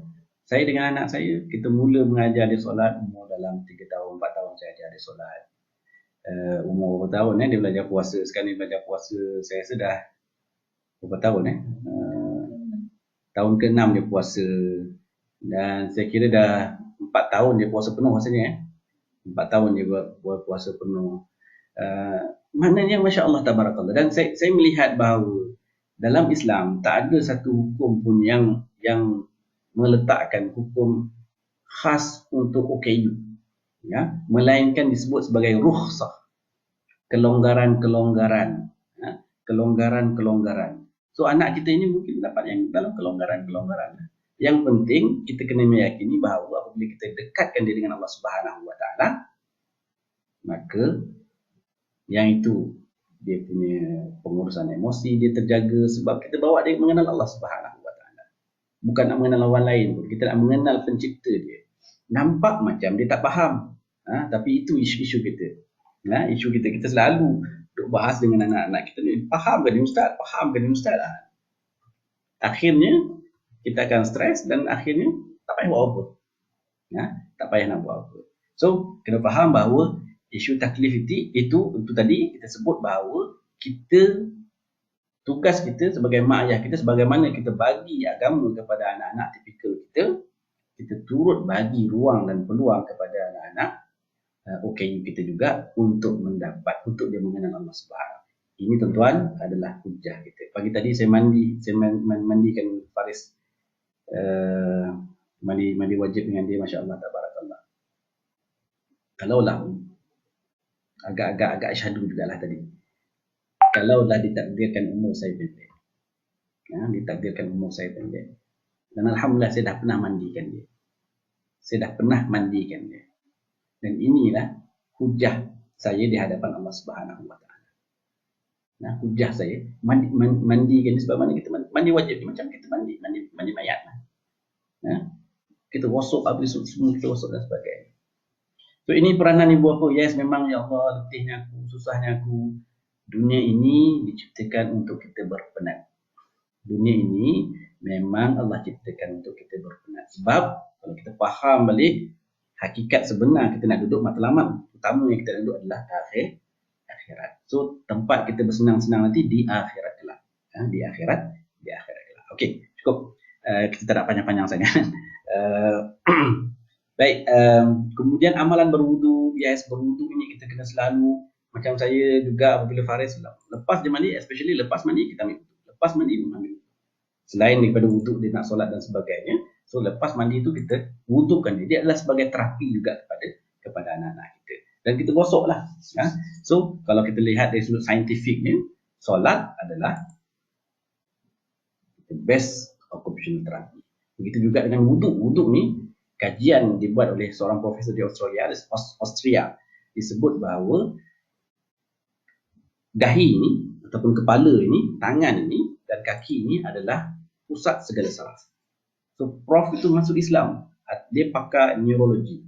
saya dengan anak saya, kita mula mengajar dia solat umur dalam 3 tahun, 4 tahun saya ajar dia solat. Umur berapa tahun dia belajar puasa. Sekarang dia belajar puasa, saya rasa dah berapa tahun tahun ke-6 dia puasa. Dan saya kira dah 4 tahun dia puasa penuh rasanya. 4 tahun dia buat puasa penuh. Maknanya Masya Allah Tabarakallah. Dan saya melihat bahawa dalam Islam tak ada satu hukum pun yang meletakkan hukum khas untuk OKU, melainkan disebut sebagai rukhsah, kelonggaran. So anak kita ini mungkin dapat yang dalam kelonggaran. Yang penting kita kena meyakini bahawa apabila kita dekatkan dia dengan Allah Subhanahu Wa Taala, maka yang itu dia punya pengurusan emosi dia terjaga, sebab kita bawa dia mengenal Allah Subhanahu Wa Taala. Bukan nak mengenal orang lain pun, kita nak mengenal pencipta dia. Nampak macam dia tak faham, tapi itu isu kita. Isu kita selalu duk bahas dengan anak-anak kita ni, faham ke ni ustaz? Akhirnya kita akan stres dan akhirnya tak payah buat apa. Tak payah nak buat apa. So kena faham bahawa isu taklif itu tadi kita sebut bahawa tugas kita sebagai mak ayah kita, sebagaimana kita bagi agama kepada anak-anak tipikal kita turut bagi ruang dan peluang kepada anak-anak OKU kita juga untuk dia mengenal Allah Subhanahu. Ini tuan-tuan adalah hujah kita. Pagi tadi saya mandikan Faris, mandi wajib dengan dia, Masya Allah, tabarakallah. Kalaulah agak syahdu juga lah tadi. Kalaulah ditakdirkan umur saya pendek, dan alhamdulillah saya dah pernah mandikan dia. Dan inilah hujah saya di hadapan Allah Subhanahu wa taala. Nah, hujah saya mandikan sebab mana kita mandi wajib macam kita mandi mayat. Kita gosok habis semua, kita gosok dan sebagainya. So ini peranan ibu apa? Yes, memang ya Allah, letihnya aku, susahnya aku. Dunia ini diciptakan untuk kita berpenat. Dunia ini memang Allah ciptakan untuk kita berpenat. Sebab kalau kita faham balik hakikat sebenar kita nak duduk matlamat, utama yang kita nak duduk adalah akhirat. So tempat kita bersenang-senang nanti di akhirat kelak. Di akhirat kelak. Okey, cukup. Kita tak nak panjang-panjang sangat. Baik, kemudian amalan berwudu. Yes, berwudu ini kita kena selalu, macam saya juga apabila Faris lepas dia mandi, especially lepas mandi kita ambil wudu. Lepas mandi ambil wudu. Selain daripada wudu dia nak solat dan sebagainya, so lepas mandi itu kita wudukan dia. Dia adalah sebagai terapi juga kepada anak-anak kita. Dan kita gosoklah. So kalau kita lihat dari sudut saintifiknya, solat adalah the best occupational therapy. Begitu juga dengan wudu. Wudu ni kajian dibuat oleh seorang profesor di Austria. Disebut bahawa dahi ini ataupun kepala ini, tangan ini dan kaki ini adalah pusat segala saraf. So Prof itu masuk Islam, dia pakar neurologi,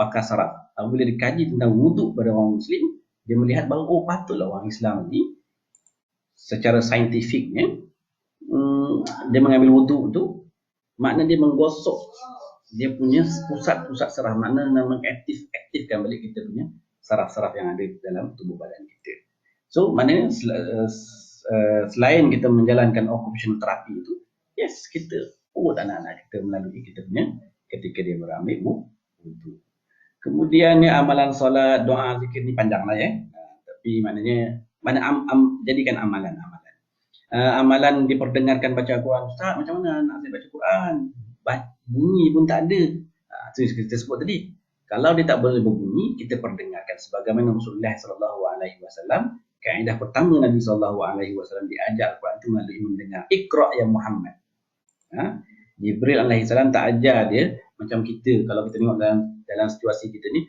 pakar saraf. Bila dikaji tentang wuduk pada orang Muslim, dia melihat bahawa patutlah orang Islam ini secara saintifiknya dia mengambil wuduk tu, makna dia menggosok dia punya pusat-pusat saraf, makna mengaktifkan balik kita punya saraf-saraf yang ada dalam tubuh badan kita. So maknanya selain kita menjalankan occupational therapy itu, yes, kita urut anak-anak kita melalui kita punya ketika dia berambil wudu. Kemudian amalan solat, doa, zikir ni panjanglah ya. Tapi maknanya jadikan amalan. Amalan diperdengarkan baca Quran. Ustaz, macam mana nak saya baca Quran? Bunyi pun tak ada. Itu kita sebut tadi. Kalau dia tak boleh berbunyi, kita perdengarkan. Sebagaimana Rasulullah SAW, kaedah pertama Nabi SAW diajar Al-Quran itu melalui mendengar. Iqra' ya Muhammad. Jibril AS tak ajar dia macam kita. Kalau kita tengok dalam situasi kita ni,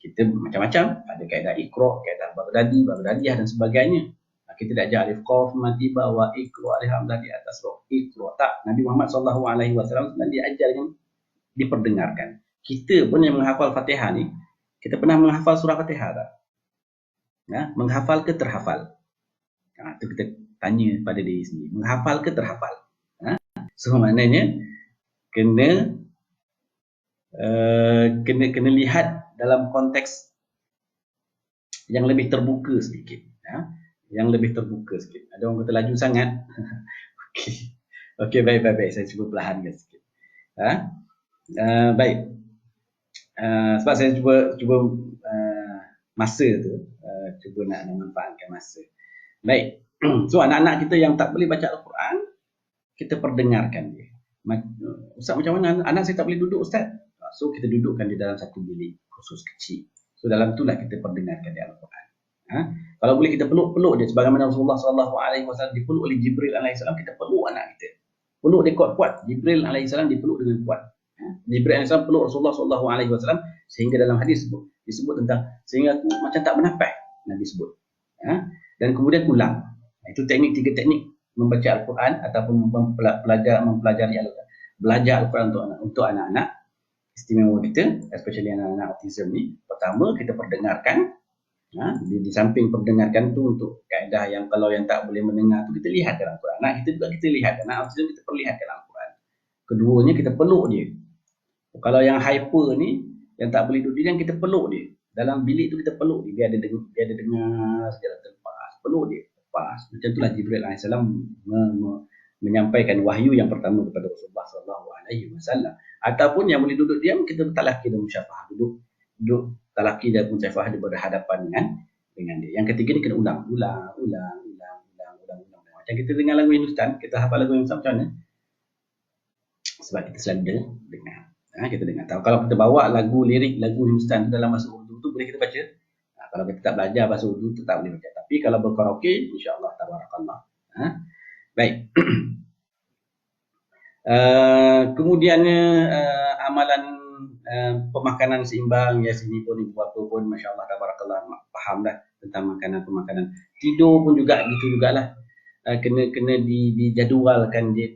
kita macam-macam. Ada kaedah Iqra', kaedah Baghdadiyah dan sebagainya. Kita dah ajar alif qaf mati bawa Iqra' alif hamzah di atas roh. Iqra' tak. Nabi Muhammad SAW dia ajar dengan diperdengarkan. Kita pun yang menghafal Fatihah ni, kita pernah menghafal surah Fatihah tak? Menghafal ke terhafal? Itu kita tanya pada diri sendiri. Menghafal ke terhafal? So maknanya kena lihat dalam konteks yang lebih terbuka sedikit. Yang lebih terbuka sikit. Ada orang kata laju sangat. Okey, baik. Saya cuba perlahankan sikit. Baik. Sebab saya cuba masa tu, cuba nak memanfaatkan masa. Baik. So anak-anak kita yang tak boleh baca Al-Quran, kita perdengarkan dia. Ustaz, macam mana anak saya tak boleh duduk, Ustaz? So kita dudukkan dia dalam satu bilik khusus kecil. So dalam itulah kita perdengarkan dia Al-Quran. Kalau boleh kita peluk dia, sebagaimana Rasulullah SAW dipeluk oleh Jibril AS, kita peluk anak kita, peluk dia kuat-kuat. Jibril AS dipeluk dengan kuat. Jibril AS peluk Rasulullah SAW sehingga dalam hadis disebut tentang sehingga aku macam tak bernafas, Nabi sebut. Dan kemudian ulang. Itu tiga teknik membaca Al-Quran ataupun belajar Al-Quran untuk anak-anak istimewa kita, especially anak-anak autism ni. Pertama, kita perdengarkan. Di samping perdengarkan tu untuk kaedah yang kalau yang tak boleh mendengar tu kita lihat dalam Al-Quran. Anak kita juga kita lihat, anak autism kita perlihatkan Al-Quran. Keduanya kita peluk dia. Kalau yang hyper ni, yang tak boleh duduk dia, kita peluk dia. Dalam bilik tu kita peluk dia, biar dia dengar secara terlepas. Peluk dia, lepas. Macam itulah Jibril AS menyampaikan wahyu yang pertama kepada Rasulullah SAW. Ataupun yang boleh duduk diam, kita talaqi dan musyafahah, duduk duduk talaki dan musafah dia berhadapan dengan dia. Yang ketiga ni kena ulang. Macam kita dengar lagu Hindustan, kita hafal lagu Hindustan macam mana? Sebab kita selalu dengar. Kita dengar tahu. Kalau kita bawa lirik lagu Hindustan dalam bahasa Urdu tu boleh kita baca. Kalau kita tak belajar bahasa Urdu tu tak boleh baca. Tapi kalau berkaraoke, insya-Allah tabarakallah. Baik. Kemudiannya amalan pemakanan seimbang, ya sini pun ibu bapa pun masya-Allah tabarakallah faham dah tentang makanan. Tidur pun juga gitu jugalah. Kena dijadualkan dia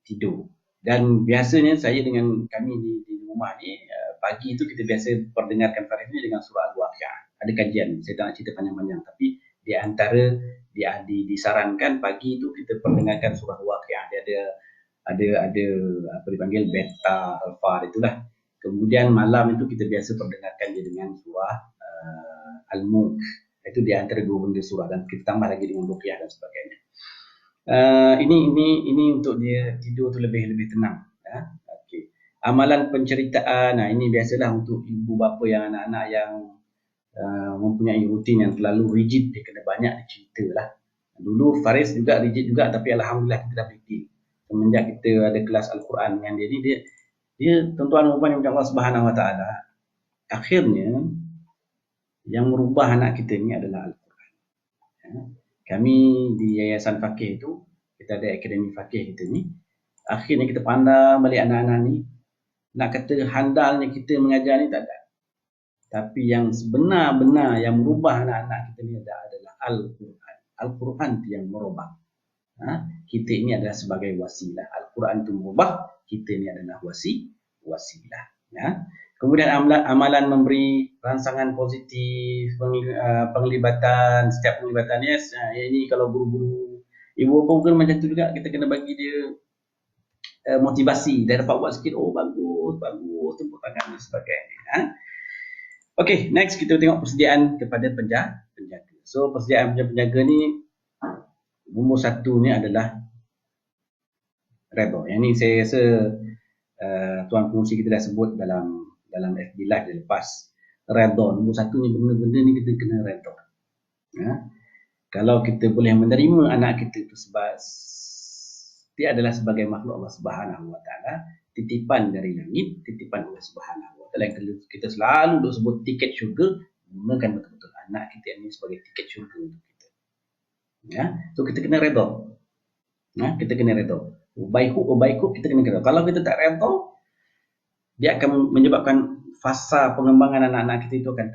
tidur. Dan biasanya saya dengan kami di rumah ni pagi tu kita biasa perdengarkan Faris ni dengan surah Al-Waqiah. Ada kajian, saya tak nak cerita panjang-panjang, tapi di antara disarankan pagi tu kita perdengarkan surah Al-Waqiah. Dia ada apa dipanggil beta, alfa itulah. Kemudian malam itu kita biasa perdengarkan dia dengan surah Al-Mulk. Itu di antara dua benda surah, dan kita tambah lagi dengan ruqyah dan sebagainya. Ini untuk dia tidur tu lebih tenang. Okay. Amalan penceritaan, ini biasalah untuk ibu bapa yang anak-anak yang mempunyai rutin yang terlalu rigid, dia kena banyak cerita lah. Dulu Faris juga rigid juga, tapi alhamdulillah kita dah berhenti. Semenjak kita ada kelas Al-Quran dengan dia ni, dia tuan-tuan dan puan Allah Subhanahu Wa Taala, akhirnya yang merubah anak kita ni adalah Al-Quran. Kami di Yayasan Fakih itu, kita ada akademi Fakih kita ni, akhirnya kita pandang balik anak-anak ni, nak kata handalnya kita mengajar ni tak ada. Tapi yang sebenar-benar yang merubah anak-anak kita ni adalah Al-Quran. Al-Quran tu yang merubah. Kita ini adalah sebagai wasilah. Al-Quran itu merubah, kita ini adalah wasilah. Kemudian amalan memberi rangsangan positif, penglibatan, setiap penglibatan, yes. Ini kalau guru-guru, ibu bapa pun macam tu juga, kita kena bagi dia motivasi. Dia dapat buat sikit, oh bagus, tepuk tangan dan sebagainya. Okey, next kita tengok persediaan kepada penjaga. So persediaan penjaga ni, nombor satu ni adalah redha. Yang ni saya rasa tuan pengurusi kita dah sebut dalam FB Live dia lepas. Redha, nombor satu ni, benda-benda ni kita kena redha. Kalau kita boleh menerima anak kita itu sebab dia adalah sebagai makhluk Allah Subhanahu Wa Taala, titipan dari langit, titipan Allah Subhanahu Wa Taala. Yang kita selalu duk sebut tiket syurga, gunakan betul-betul anak kita ini sebagai tiket syurga untuk kita. So kita kena redha. Kita kena redha. Baik kita kena redha. Kalau kita tak redha, dia akan menyebabkan fasa pengembangan anak-anak kita itu akan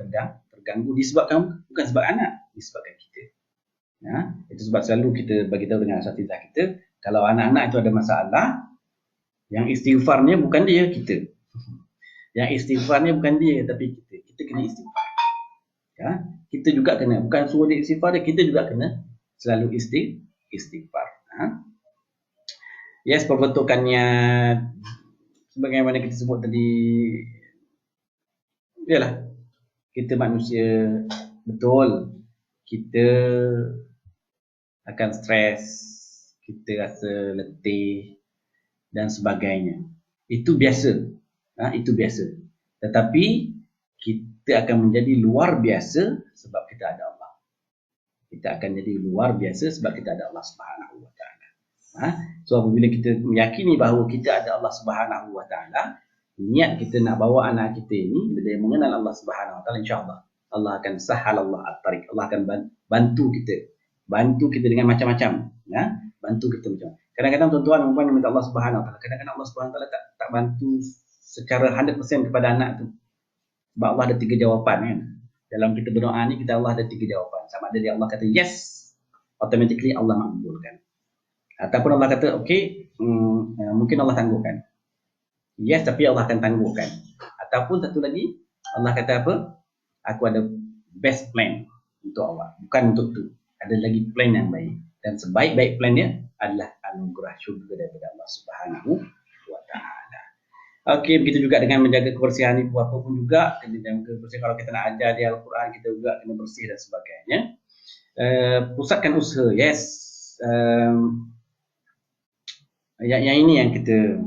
terganggu, disebabkan bukan sebab anak, disebabkan kita. Itu sebab selalu kita bagi tahu dengan asatizah kita, kalau anak-anak itu ada masalah, yang istighfarnya bukan dia, kita. Yang istighfarnya bukan dia, tapi kita. Kita kena istighfar. Kita juga kena, bukan suruh dia istighfar, kita juga kena selalu istighfar. Yes, perbentukannya sebagaimana kita sebut tadi, yalah, kita manusia, betul, kita akan stres, kita rasa letih dan sebagainya. Itu biasa. Itu biasa. Tetapi kita akan menjadi luar biasa sebab kita ada Allah. Kita akan jadi luar biasa sebab kita ada Allah Subhanahu Wa Taala. So apabila kita meyakini bahawa kita ada Allah Subhanahu Wa Taala, niat kita nak bawa anak kita ini, bila dia mengenal Allah Subhanahu Wa Taala, insya-Allah Allah akan sahalallah at-tariq. Allah akan bantu kita dengan macam-macam. Bantu kita macam. Kadang-kadang tuan-tuan dan puan minta Allah Subhanahu Wa Taala, kadang-kadang Allah Subhanahu Wa Taala tak bantu secara 100% kepada anak tu. Sebab Allah ada 3 jawapan kan. Dalam kita berdoa ni, kita Allah ada 3 jawapan. Sama ada dia Allah kata yes, automatically Allah makbulkan. Ataupun Allah kata okey, mungkin Allah tangguhkan. Yes, tapi Allah akan tangguhkan. Ataupun satu lagi, Allah kata apa? Aku ada best plan untuk Allah, bukan untuk tu. Ada lagi plan yang baik. Dan sebaik-baik plan dia adalah anugerah syurga daripada Allah Subhanahu Wa Taala. Okey, begitu juga dengan menjaga kebersihan ibu bapa pun juga kena jaga kebersihan. Kalau kita nak ajar dia Al-Quran, kita juga kena bersih dan sebagainya. Pusatkan usaha, yes. Yang ini yang kita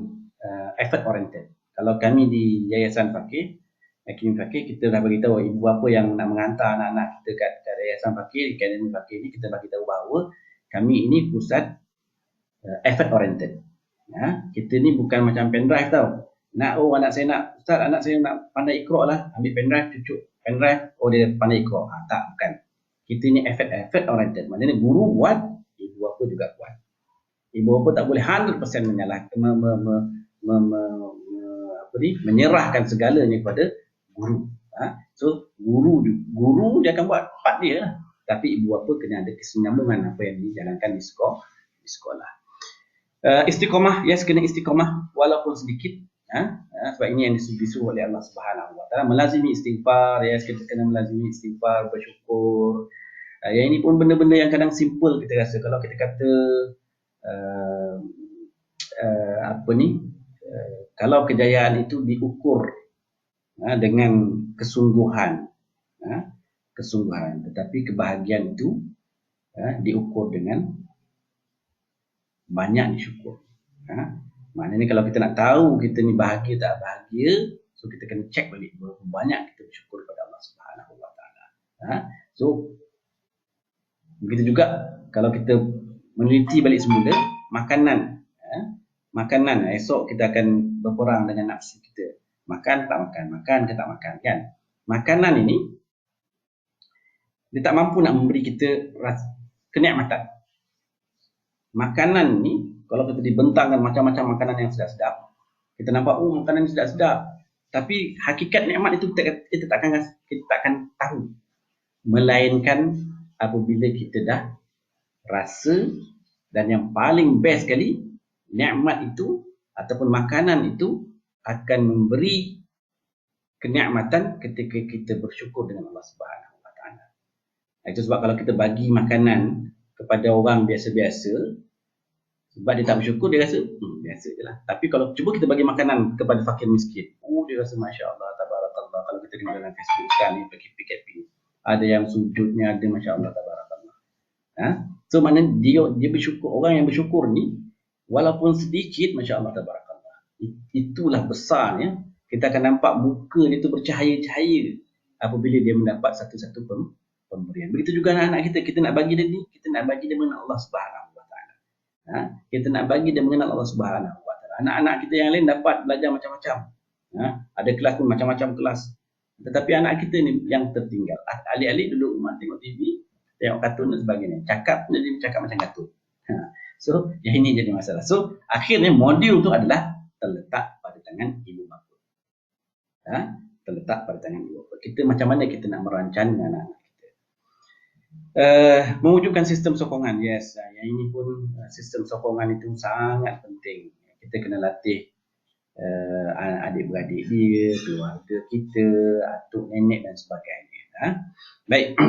effort oriented. Kalau kami di Yayasan Fakih, Akademi Fakir kita dah beritahu ibu bapa yang nak menghantar anak-anak kita kat Yayasan Fakir, Akademi Fakir ni kita bagi tahu bahawa kami ini pusat effort oriented. Kita ni bukan macam pendrive tau. Anak saya nak, Ustaz anak saya nak pandai Iqra lah, ambil pendrive, cucuk pendrive, dia pandai Iqra. Tak, bukan. Kita ni effort oriented. Maknanya guru buat, ibu bapa juga buat. Ibu bapa tak boleh 100% menyalahkan, menyerahkan segalanya kepada guru. So guru dia akan buat part dia lah. Tapi ibu bapa kena ada kesinambungan apa yang dijalankan di sekolah. Istiqamah, yes, kena istiqamah walaupun sedikit. Sebab ini yang disuruh oleh Allah Subhanahu Wa Taala, melazimi istighfar, yes, kita kena melazimi istighfar, bersyukur. Yang ini pun benda-benda yang kadang simple kita rasa. Kalau kita kata kalau kejayaan itu diukur dengan kesungguhan, tetapi kebahagiaan itu diukur dengan banyak disyukur. Maknanya kalau kita nak tahu kita ni bahagia tak bahagia, so kita kena cek balik berapa banyak kita bersyukur kepada Allah Subhanahu Wa Taala. So begitu juga kalau kita meneliti balik semula makanan. Esok kita akan berperang dengan nafsu kita. Makan tak makan ke tak makan, kan? Makanan ini dia tak mampu nak memberi kita kenikmatan. Makanan ni kalau kita dibentangkan macam-macam makanan yang sedap-sedap, kita nampak makanan ni sedap-sedap, tapi hakikat nikmat itu kita takkan tahu, melainkan apabila kita dah rasa. Dan yang paling best sekali, nikmat itu ataupun makanan itu akan memberi kenikmatan ketika kita bersyukur dengan Allah Subhanahu Wa Taala. Itu sebab kalau kita bagi makanan kepada orang biasa-biasa, sebab dia tak bersyukur, dia rasa biasa je lah. Tapi kalau cuba kita bagi makanan kepada fakir miskin, dia rasa Masya Allah, Tabarakallah. Kalau kita dengar dalam Facebook sekarang ni, PKP, ada yang sujudnya, ada Masya Allah, Tabarakallah. So maknanya dia bersyukur. Orang yang bersyukur ni, walaupun sedikit, Masya Allah, Tabarakallah, itulah besarnya. Kita akan nampak muka dia tu bercahaya-cahaya apabila dia mendapat satu-satu pemberian. Begitu juga anak-anak kita nak bagi dia ni, kita nak bagi dia mengenal Allah Subhanahu Wa Taala. Kita nak bagi dia mengenal Allah Subhanahu Wa Taala. Anak-anak kita yang lain dapat belajar macam-macam. Ada kelas pun macam-macam kelas. Tetapi anak kita ni yang tertinggal. Alik-alik duduk rumah tengok TV, tengok kartun dan sebagainya. Cakap jadi cakap macam kartun. So yang ini jadi masalah. So akhirnya modul tu adalah terletak pada tangan ibu bapa. Terletak pada tangan ibu bapa. Kita macam mana kita nak merancang dengan anak-anak kita. Mewujudkan sistem sokongan. Yes, yang ini pun sistem sokongan itu sangat penting. Kita kena latih adik-beradik dia, keluarga kita, atuk nenek dan sebagainya. Baik.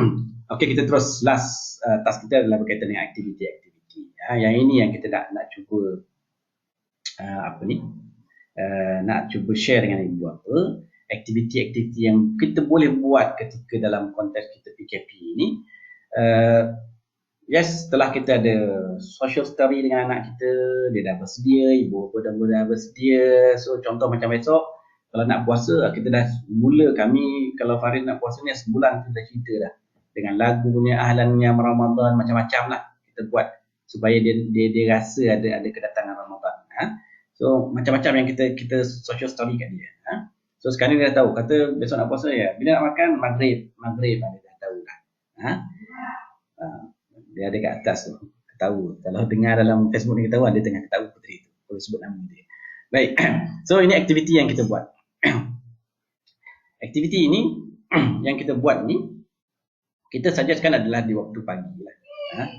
Okey, kita terus last task kita adalah berkaitan dengan aktiviti-aktiviti. Yang ini yang kita nak cuba nak cuba share dengan ibu bapa. Aktiviti-aktiviti yang kita boleh buat ketika dalam konteks kita PKP ini. Yes, setelah kita ada social story dengan anak kita, dia dah bersedia, ibu bapa dah bersedia. So contoh macam besok, kalau nak puasa, kita dah mula kami, kalau Farid nak puasa ni sebulan kita dah cerita dah. Dengan lagunya, ahlannya Ramadan, macam-macam lah kita buat supaya dia rasa ada kedatangan Ramadan. So macam-macam yang kita social story kat dia. So sekarang dia dah tahu, kata besok nak puasa ya, bila nak makan maghrib dia dah tahu dah. Dia ada kat atas tu, ketawa. Kalau dengar dalam Facebook ni ketawa, dia tengah ketawa puteri tu, boleh sebut nama dia. Baik. So ini aktiviti yang kita buat. Aktiviti ini yang kita buat ni, kita suggestkan adalah di waktu pagi lah.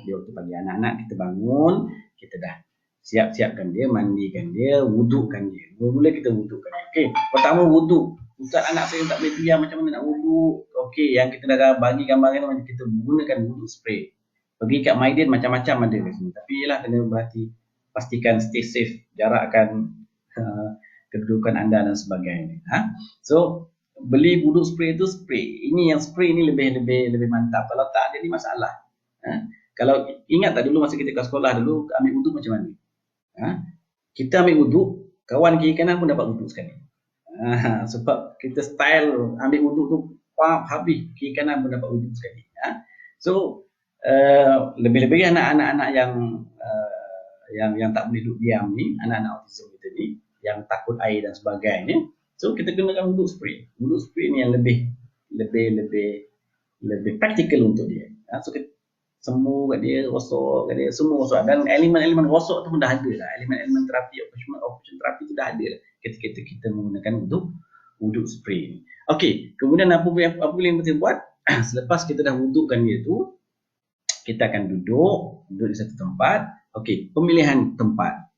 Di waktu pagi anak-anak kita bangun, kita dah siapkan dia, mandikan dia, wudukkan dia. Mula kita wudukkan dia. Okey, pertama wuduk. Ustaz, anak saya tak boleh diam, macam mana nak wuduk? Okey, yang kita dah bagi gambaran, kita gunakan wuduk spray. Pergi kat Maidin macam-macam ada kat sini. Tapi ialah kena berhati, pastikan stay safe, jarakkan kedudukan anda dan sebagainya. So beli wuduk spray itu spray. Ini yang spray ini lebih mantap. Kalau tak ada ni masalah. Kalau ingat tak dulu masa kita ke sekolah dulu ambil wuduk macam mana? Kita ambil wuduk, kawan kiri kanan pun dapat wuduk sekali. Sebab kita style ambil wuduk tu habis kiri kanan pun dapat wuduk sekali. So lebih-lebih anak-anak yang tak boleh duduk diam ni, anak-anak autism kita ni yang takut air dan sebagainya, so kita gunakan wuduk spray. Wuduk spray ni yang lebih praktikal untuk dia. So kita semua kat dia, rosok kat dia, semua rosok, dan elemen-elemen rosok tu pun dah ada lah, elemen-elemen terapi occupation terapi tu dah ada lah ketika kita menggunakan wuduk spray ni. Okey, kemudian apa yang kita buat selepas kita dah wudukkan dia tu, kita akan duduk di satu tempat. Okey, pemilihan tempat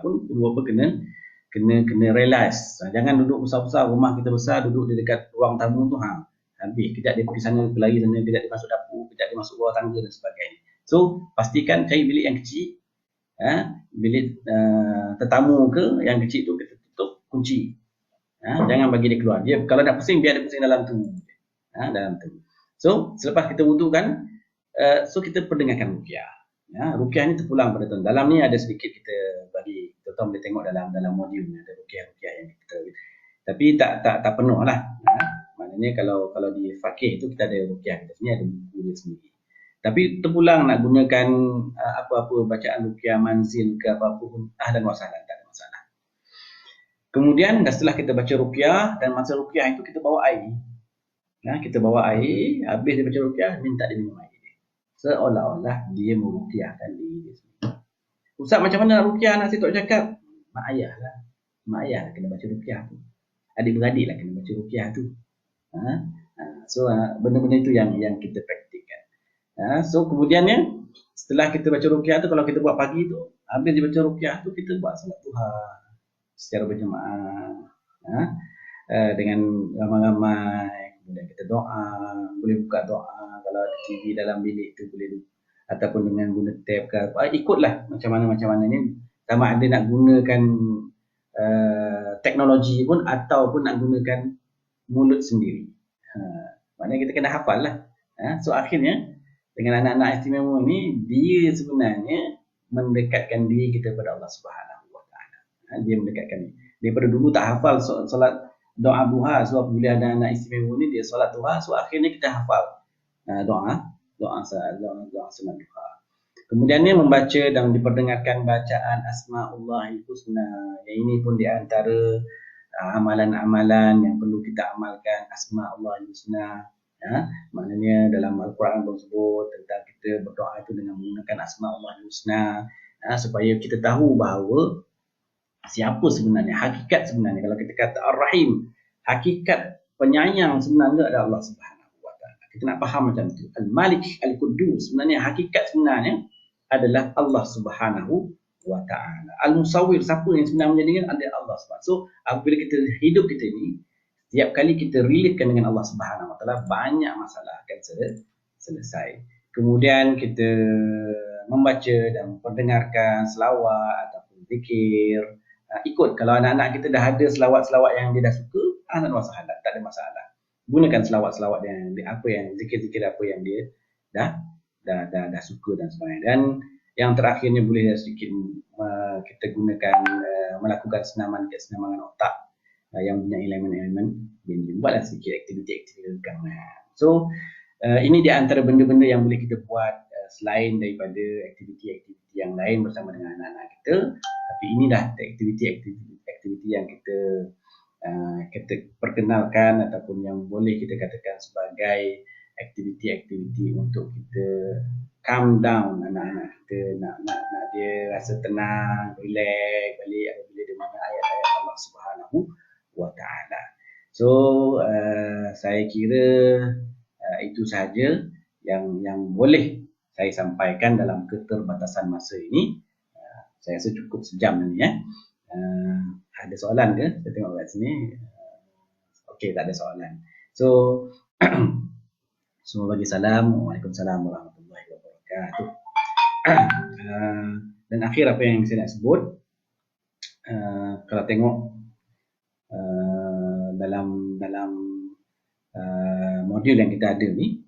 pun dua kena realize. Jangan duduk besar-besar, rumah kita besar, duduk di dekat ruang tamu tu habis, kejap dia pergi sana, pergi sana, kejap dia masuk dapur, kejap dia masuk bawah tangga dan sebagainya. So pastikan cari bilik yang kecil, bilik tetamu ke yang kecil tu kita tutup kunci. Jangan bagi dia keluar. Dia kalau nak pusing, biar dia pusing dalam tu. Dalam tu. So selepas kita wudukkan, so kita perdengarkan ruqyah. Ruqyah ni terpulang pada tahun. Dalam ni ada sedikit kita bagi, tuan-tuan boleh tengok dalam modul ni ada ruqyah yang kita, tapi tak penuh lah. Maknanya kalau di fakih tu kita ada ruqyah, kita sini ada buku dia sendiri. Tapi terpulang nak gunakan apa-apa bacaan ruqyah manzil ke apa-apa pun dan masalah, tak ada masalah. Kemudian setelah kita baca ruqyah, dan masa ruqyah itu kita bawa air. Kita bawa air, habis dia baca ruqyah, minta dia minum air. Seolah-olah dia meruqyahkan diri dia sendiri. Ustaz, macam mana ruqyah nak Tok cakap? Mak ayah lah kena baca ruqyah tu. Adik-beradik lah kena baca ruqyah tu. So benda-benda itu yang kita praktikkan. So kemudiannya setelah kita baca ruqyah tu, kalau kita buat pagi tu, habis dia baca ruqyah tu, kita buat salat duha secara berjemaah dengan ramai-ramai. Kemudian kita doa, boleh buka doa kalau ada TV dalam bilik tu, boleh, ataupun dengan guna tab ke apa, ikutlah macam mana ni, sama ada nak gunakan teknologi pun ataupun nak gunakan mulut sendiri. Maknanya kita kena hafal lah. So akhirnya dengan anak-anak istimewa ni, dia sebenarnya mendekatkan diri kita kepada Allah Subhanahu Wa Taala. Dia mendekatkan diri. Daripada dulu tak hafal solat doa duha, sebab bila ada anak istimewa ni dia solat duha, so akhirnya kita hafal doa sunat duha. Kemudiannya membaca dan diperdengarkan bacaan Asma'ullahil Husna. Yang ini pun di antara amalan-amalan yang perlu kita amalkan, Asma'ullahil Husna. Maknanya dalam Al-Quran tersebut tentang kita berdoa itu dengan menggunakan Asma'ullahil Husna, supaya kita tahu bahawa siapa sebenarnya, hakikat sebenarnya. Kalau kita kata Ar-Rahim, hakikat penyayang sebenarnya adalah Allah Subhanahu Wa Taala. Kita nak faham macam tu. Al-Malik, Al-Quddus, sebenarnya hakikat sebenarnya adalah Allah Subhanahu Wa Taala. Al-Musawwir, siapa yang sebenarnya menjadikan, adalah Allah Subhanahu. So apabila kita hidup kita ni, setiap kali kita relatekan dengan Allah Subhanahu Wa Taala, banyak masalah akan selesai. Kemudian kita membaca dan mendengarkan selawat ataupun zikir. Ikut, kalau anak-anak kita dah ada selawat-selawat yang dia dah suka, tak ada masalah. Gunakan selawat-selawat yang zikir-zikir apa yang dia dah suka dan sebagainya. Dan yang terakhirnya boleh sedikit kita gunakan melakukan senaman otak yang punya elemen-elemen bingung. Buatlah sedikit aktiviti-aktiviti rekangan. So ini di antara benda-benda yang boleh kita buat selain daripada aktiviti-aktiviti yang lain bersama dengan anak-anak kita. Tapi inilah aktiviti-aktiviti yang kita perkenalkan ataupun yang boleh kita katakan sebagai aktiviti-aktiviti untuk kita calm down anak-anak kita, nak dia rasa tenang, relax balik apabila dia mendengar ayat-ayat Allah Subhanahu Wa Taala. So saya kira itu sahaja yang boleh saya sampaikan dalam keterbatasan masa ini. Saya rasa cukup sejam ni ya. Ada soalan ke? Saya tengok kat sini. Okey, tak ada soalan. So semua bagi salam. Waalaikumsalam warahmatullahi wabarakatuh. Dan akhir apa yang saya nak sebut, kalau tengok dalam modul yang kita ada ni,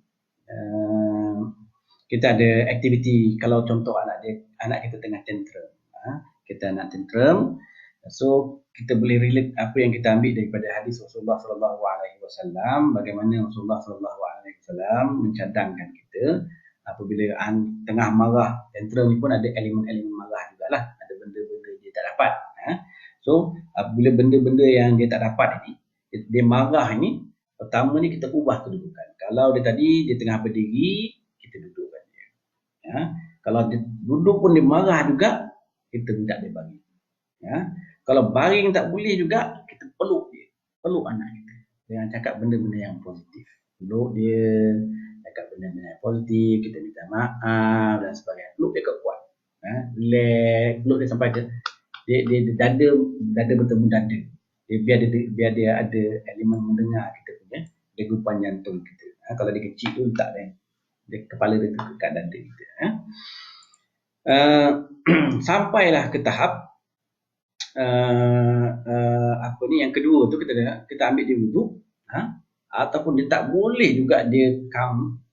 kita ada aktiviti. Kalau contoh anak kita tengah tantrum, kita nak tantrum, So kita boleh relate apa yang kita ambil daripada hadis Rasulullah sallallahu alaihi wasallam, bagaimana Rasulullah sallallahu alaihi wasallam mencadangkan kita apabila tengah marah. Tantrum ni pun ada elemen-elemen marah jugalah, ada benda-benda dia tak dapat. So apabila benda-benda yang dia tak dapat ini, dia marah ini, pertama ni kita ubah kedudukan. Kalau dia tadi dia tengah berdiri, kita dudukkan dia. Kalau dia duduk pun dia marah juga, kita minta dia bagi. Kalau baring tak boleh juga, kita peluk dia, peluk anak kita dengan cakap benda-benda yang positif. Peluk dia, cakap benda-benda yang positif, kita minta maaf dan sebagainya. Peluk dia kuat, relax, peluk dia sampai dia dada bertemu dada. Biar dia ada elemen mendengar kita punya degupan jantung kita. Kalau dia kecil tu letak dia kepala dia dekat dada kita. Sampailah ke tahap apa ni yang kedua tu, kita ambil dia wuduk, ataupun dia tak boleh juga dia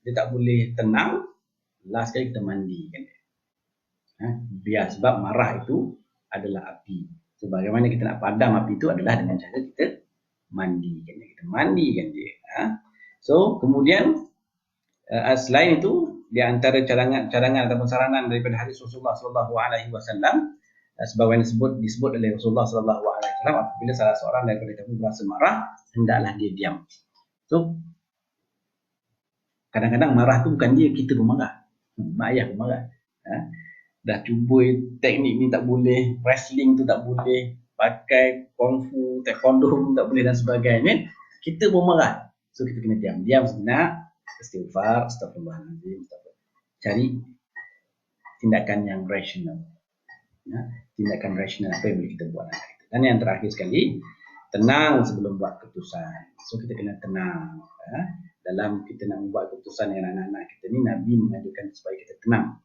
tak boleh tenang, last kali kita mandikan dia. Biar sebab marah itu adalah api. So bagaimana kita nak padam api itu adalah dengan cara kita mandikan dia. So kemudian selain itu, di antara cadangan ataupun saranan daripada hadis Rasulullah sallallahu alaihi wasallam, sebagaimana disebut oleh Rasulullah sallallahu alaihi wasallam, apabila salah seorang daripada kamu berasa marah, hendaklah dia diam. So kadang-kadang marah tu bukan dia, kita pun marah. Mak ayah pun marah. Dah cuba teknik ni tak boleh, wrestling tu tak boleh, pakai kungfu, taekwondo pun tak boleh dan sebagainya, kita pun marah. So kita kena diam sejenak, istighfar, astagfirullahaladzim, cari tindakan yang rasional. Tindakan rasional apa yang boleh kita buat. Dan yang terakhir sekali, tenang sebelum buat keputusan. So kita kena tenang. Dalam kita nak membuat keputusan dengan anak-anak kita ni, Nabi mengajarkan supaya kita tenang.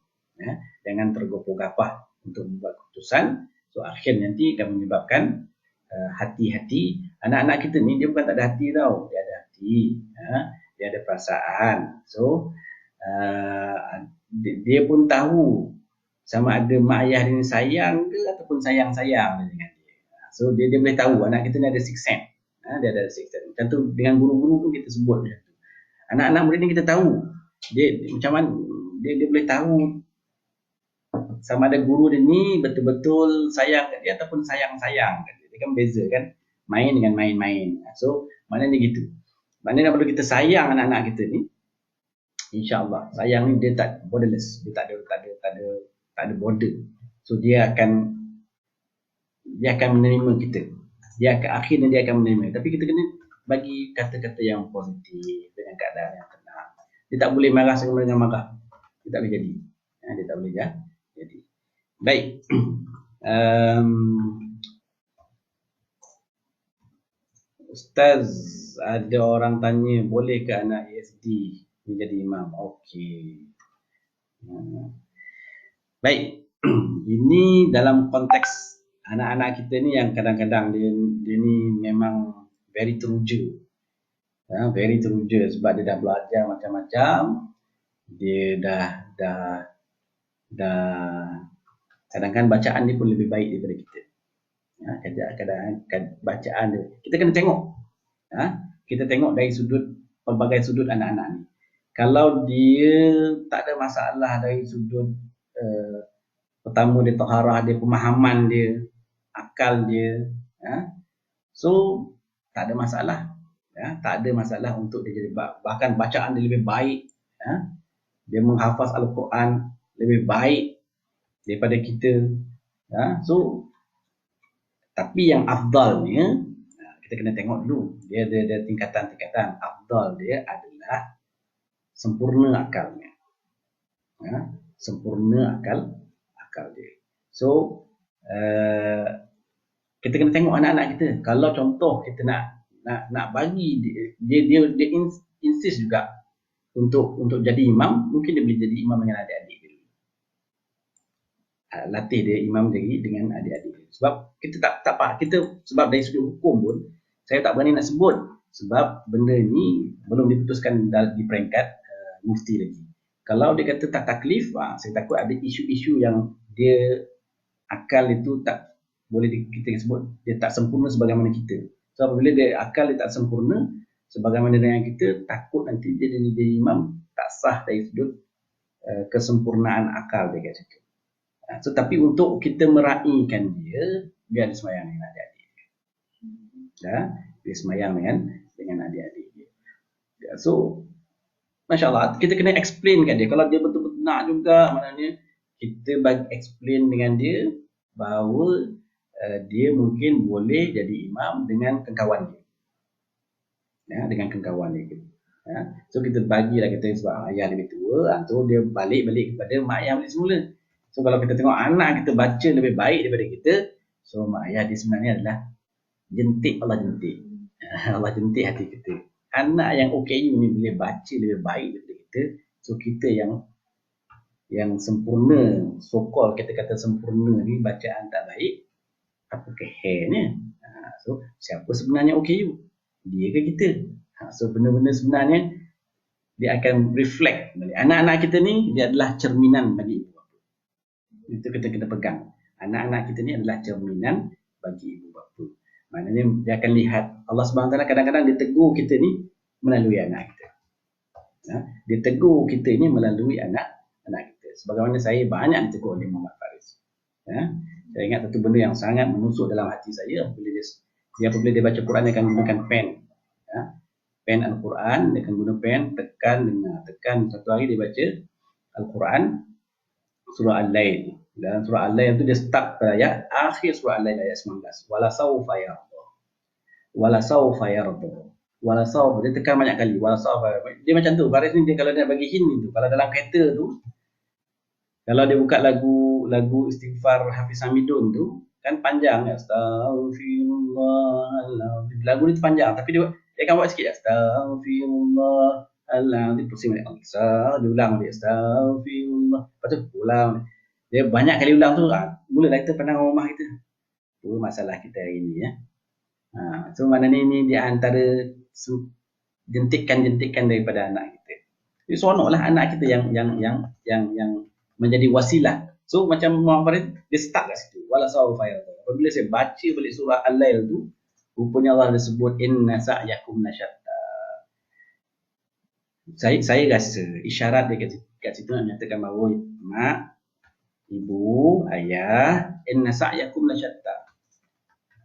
Jangan tergopoh-gapah untuk membuat keputusan. So akhir nanti akan menyebabkan hati-hati. Anak-anak kita ni dia bukan tak ada hati tau. Dia ada hati. Dia ada perasaan. So dia pun tahu sama ada mak ayah dia ni sayang ke ataupun sayang-sayang dengan dia. So dia boleh tahu. Anak kita ni ada sixth sense. Dia ada sixth sense. Macam tu dengan guru-guru pun kita sebut macam tu. Anak-anak murid ni kita tahu. Dia macam mana dia boleh tahu sama ada guru dia ni betul-betul sayang kat dia ataupun sayang-sayang kat dia. Dia kan beza kan, main dengan main-main. So maknanya gitu. Maknanya perlu kita sayang anak-anak kita ni. InsyaAllah sayang ni dia tak borderless, dia tak ada border. So dia akan menerima kita. Akhirnya dia akan menerima. Tapi kita kena bagi kata-kata yang positif dengan keadaan yang tenang. Dia tak boleh marah sama dengan marah. Dia tak boleh jadi. Dia tak boleh jadi. Baik. Ustaz, ada orang tanya, boleh ke anak ESD menjadi imam? Okey. Baik. Ini dalam konteks anak-anak kita ni yang kadang-kadang dia ni memang very teruja. Very teruja sebab dia dah belajar macam-macam. Dia dah kadang-kadang bacaan dia pun lebih baik daripada kita. Kadang-kadang bacaan dia kita kena tengok. Kita tengok dari pelbagai sudut anak-anak ni. Kalau dia tak ada masalah dari sudut pertama dia taharah dia, pemahaman dia, akal dia, so tak ada masalah. Tak ada masalah untuk dia jadi, bahkan bacaan dia lebih baik, dia menghafaz Al-Quran lebih baik daripada kita. So tapi yang afdalnya kita kena tengok dulu. Dia ada tingkatan-tingkatan. Afdal dia adalah sempurna akalnya. Sempurna akal dia. So kita kena tengok anak-anak kita. Kalau contoh kita nak bagi dia insist juga untuk jadi imam, mungkin dia boleh jadi imam dengan adik-adik dia. Latih dia imam jadi dengan adik-adik dia. Sebab kita sebab dari sudut hukum pun saya tak berani nak sebut sebab benda ni belum diputuskan di peringkat mufti lagi. Kalau dia kata tak taklif, saya takut ada isu-isu yang dia akal itu tak boleh kita sebut dia tak sempurna sebagaimana kita. So apabila dia akal dia tak sempurna sebagaimana dengan kita, takut nanti dia jadi imam tak sah dari sudut kesempurnaan akal dia kat situ. So tapi untuk kita meraihkan dia, biar dia sembahyang dengan adik-adik. Dia sembahyang dengan adik-adik dia. So Masya Allah, kita kena explain kat dia. Kalau dia betul-betul nak juga, maknanya kita bagi explain dengan dia bahawa dia mungkin boleh jadi imam dengan kawan dia. Dengan kawan dia. So kita bagilah kita sebab ayah lebih tua, tu dia balik kepada mak ayah balik semula. So kalau kita tengok anak kita baca lebih baik daripada kita, so mak ayah dia sebenarnya adalah jentik Allah jentik. Allah jentik hati kita. Anak yang OKU ni boleh baca lebih baik daripada kita, so kita yang sempurna, so-called kita kata sempurna ni bacaan tak baik, apa kehernya? So siapa sebenarnya OKU? Dia ke kita? So benda-benda sebenarnya dia akan reflect balik. Anak-anak kita ni dia adalah cerminan bagi ibu bapa. Itu kita kena pegang. Anak-anak kita ni adalah cerminan bagi ibu bapa. Maknanya dia akan lihat Allah SWT kadang-kadang dia tegur kita ni melalui anak kita. Dia tegur kita ni melalui anak kita. Sebagaimana saya banyak ditegur oleh Muhammad Faris. Saya ingat satu benda yang sangat menusuk dalam hati saya apabila dia baca Quran dia akan gunakan pen. Pen Al-Quran, dia akan guna pen, tekan. Satu hari dia baca Al-Quran surah Al-Lail. Dalam surah Al-Lail itu dia start pada akhir surah Al-Lail ayat 19. Wala sawfa yarda. Dia tekan banyak kali. Dia macam tu. Faris ni dia kalau dia bagi hint tu, kalau dalam kereta tu, kalau dia buka lagu istighfar Hafiz Hamidun tu, kan panjang. Astaghfirullahaladzim. Lagu ni tu panjang, tapi dia akan buat sikit. Astaghfirullahaladzim. Dia pusing balik. Dia ulang dia. Astaghfirullah. Lepas tu ulang. Dia banyak kali ulang tu, mula lighter pandang rumah kita. Itu masalah kita hari ni. So maknanya ni di antara jentikan-jentikan daripada anak kita. Jadi seronoklah anak kita yang menjadi wasilah. So macam Muhammad Farid, dia start kat situ. Wala sawfa yarda. Apabila saya baca balik surah Al-Lail tu, rupanya Allah ada sebut inna sa'yakum lasyatta. Saya rasa isyarat dia kat situ nak menyatakan bahawa mak, ibu, ayah, inna sa'yakum lasyatta.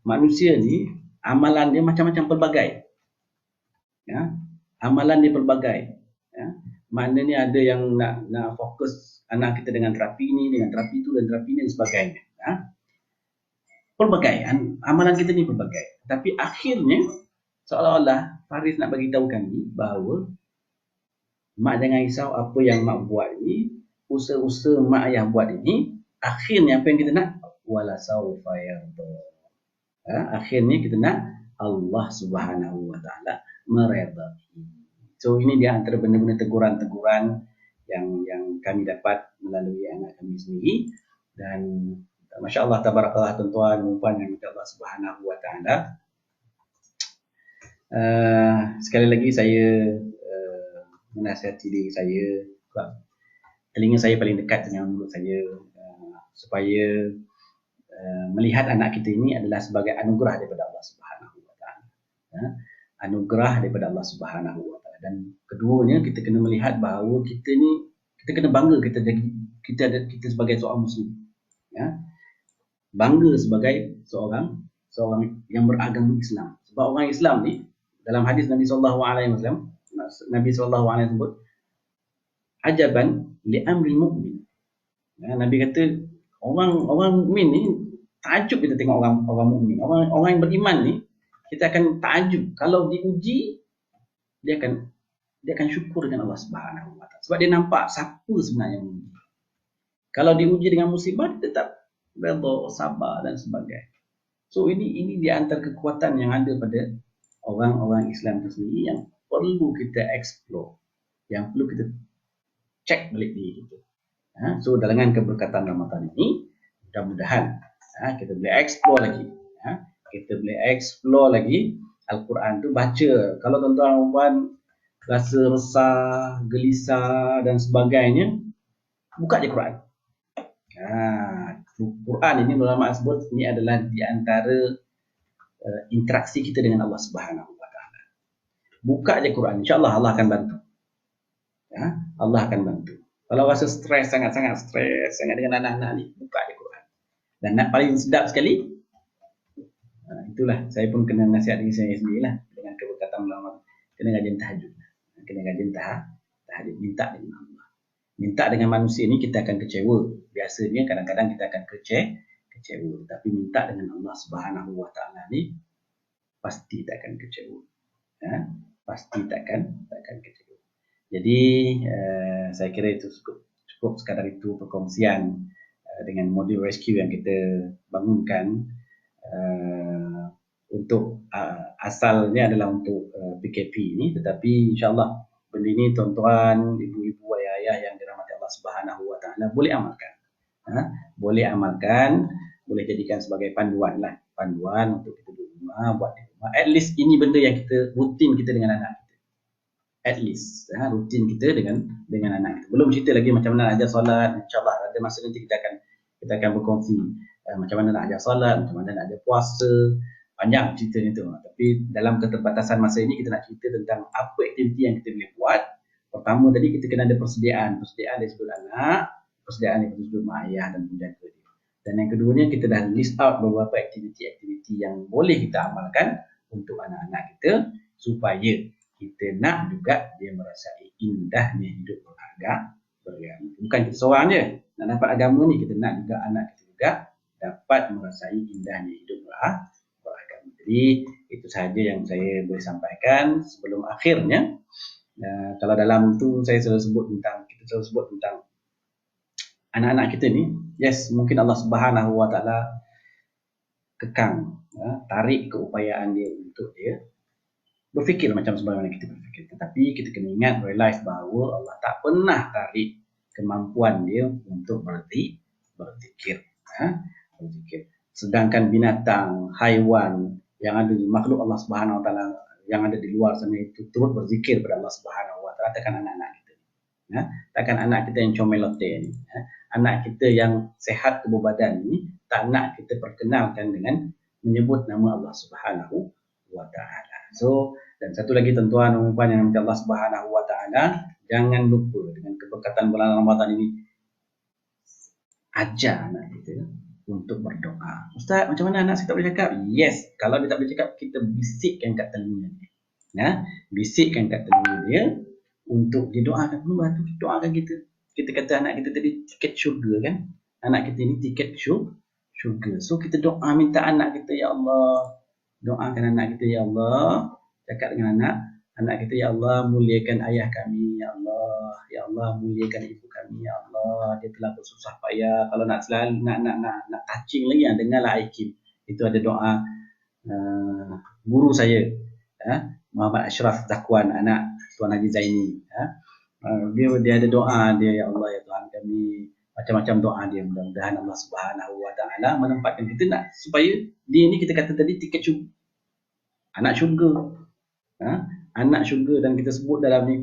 Manusia ni amalan dia macam-macam pelbagai. Amalan dia pelbagai. Maknanya ada yang nak fokus anak kita dengan terapi ni, dengan terapi tu dan terapi ni dan sebagainya. Pelbagai. Amalan kita ni pelbagai. Tapi akhirnya seolah-olah Faris nak bagi tahu kami bahawa mak jangan risau apa yang mak buat ni, usaha-usaha mak ayah buat ini, akhirnya apa yang kita nak? Wala sawfa yarda. Akhirnya kita nak Allah Subhanahu wa taala meredai. So ini dia antara benda-benda teguran-teguran yang kami dapat melalui anak kami sendiri, dan masya-Allah tabarakallah tuan-tuan dan puan yang dirahmati Allah Subhanahu wa taala. Sekali lagi saya menasihati diri saya, telinga saya paling dekat dengan mulut saya, supaya melihat anak kita ini adalah sebagai anugerah daripada Allah Subhanahu wa taala. Anugerah daripada Allah Subhanahu wa taala. Dan keduanya kita kena melihat bahawa kita kena bangga kita sebagai seorang muslim. Bangga sebagai seorang yang beragama Islam. Sebab orang Islam ni dalam hadis Nabi sallallahu alaihi wasallam, Nabi sallallahu alaihi wasallam sebut ajaban li amri mu'min. Nabi kata orang mukmin ni takjub kita tengok orang mukmin. Orang yang beriman ni kita akan takjub kalau diuji, dia akan syukur dengan Allah Subhanahu wa taala. Sebab dia nampak siapa sebenarnya yang menguji. Kalau diuji dengan musibah, dia tetap redha, sabar dan sebagainya. So ini di antara kekuatan yang ada pada orang-orang Islam itu sendiri yang perlu kita explore, yang perlu kita cek balik diri kita. So dengan keberkatan Ramadan ini, mudah-mudahan kita boleh explore lagi. Kita boleh explore lagi Al-Quran tu, baca. Kalau tuan-tuan dan puan rasa resah, gelisah dan sebagainya, buka je Quran. Quran ini ulama sebut ini adalah di antara interaksi kita dengan Allah Subhanahu wa taala. Buka je Quran, insya-Allah Allah akan bantu. Ya, Allah akan bantu. Kalau rasa sangat stres dengan anak-anak ni, buka je Quran. Dan nak paling sedap sekali, itulah saya pun kena nasihat diri saya sendirilah dengan keberkatan ulama, kena rajin tahajud. Kena rajin tahajud, minta dengan Allah. Minta dengan manusia ni kita akan kecewa. Biasanya kadang-kadang kita akan kecewa, tapi minta dengan Allah Subhanahu wa taala ni pasti tak akan kecewa. Ya, pasti takkan kecewa. Jadi saya kira itu cukup sekadar itu perkongsian dengan modul rescue yang kita bangunkan. Untuk asalnya adalah untuk PKP ni, tetapi insya-Allah benda ni tuan-tuan, ibu-ibu, ayah-ayah yang dirahmati Allah Subhanahu wa taala boleh amalkan. Boleh amalkan, boleh jadikan sebagai panduan untuk kita di rumah, buat di rumah. At least ini benda yang kita rutin kita dengan anak kita. At least rutin kita dengan anak kita. Belum cerita lagi macam mana ajar solat. Insya-Allah ada masa nanti kita akan berkongsi macam mana nak ajar solat, macam mana nak ajar puasa. Panjang ceritanya tu. Tapi dalam keterbatasan masa ini kita nak cerita tentang apa aktiviti yang kita boleh buat. Pertama tadi kita kena ada persediaan dari sudut anak, persediaan dari sudut mak ayah dan penjaga dia. Dan yang keduanya kita dah list out beberapa aktiviti-aktiviti yang boleh kita amalkan untuk anak-anak kita supaya kita nak juga dia merasai indahnya hidup beragama. Bukan kita seorang je nak dapat agama ni, kita nak juga anak kita juga dapat merasai indahnya hidup beragama. Jadi itu sahaja yang saya boleh sampaikan sebelum akhirnya. Kalau dalam tu kita selalu sebut tentang anak-anak kita ni. Yes, mungkin Allah Subhanahu wa taala kekang, tarik keupayaan dia untuk dia berfikir macam sebagaimana kita berfikir. Tetapi kita kena ingat, realize bahawa Allah tak pernah tarik kemampuan dia untuk berzikir. Sedangkan binatang, haiwan yang ada di makhluk Allah Subhanahu wa taala yang ada di luar sana itu turut berzikir kepada Allah Subhanahu wa taala, takkan anak-anak kita. Takkan anak kita yang comel-lote ni, anak kita yang sehat tubuh badan ni, tak nak kita perkenalkan dengan menyebut nama Allah Subhanahu wa taala. So, dan satu lagi tuan-tuan dan puan yang Allah Subhanahu wa taala, jangan lupa dengan keberkatan bulan Ramadan ini, ajar anak kita untuk berdoa. Ustaz, macam mana anak saya tak boleh cakap? Yes, kalau dia tak boleh cakap, kita bisikkan kat telinga dia. Bisikkan kat telinga dia untuk dia doakan. Bantu doakan kita. Kita kata anak kita tadi tiket syurga kan? Anak kita ni tiket syurga. So kita doa minta anak kita, ya Allah. Doakan anak kita, ya Allah. Cakap dengan anak kita, ya Allah, muliakan ayah kami, ya Allah. Ya Allah, muliakan ibu kami, ya Allah. Dia telah bersusah payah. Kalau nak selalu nak touching lagi, dengarlah Aikim. Itu ada doa guru saya, Muhammad Ashraf Zakwan, anak Tuan Haji Zaini. Dia ada doa dia, ya Allah, ya Tuhan kami. Macam-macam doa dia. Mudah-mudahan Allah Subhanahu wa taala menempatkan kita nak supaya dia ni kita kata tadi tiket syurga. Anak syurga. Anak syurga, dan kita sebut dalam ni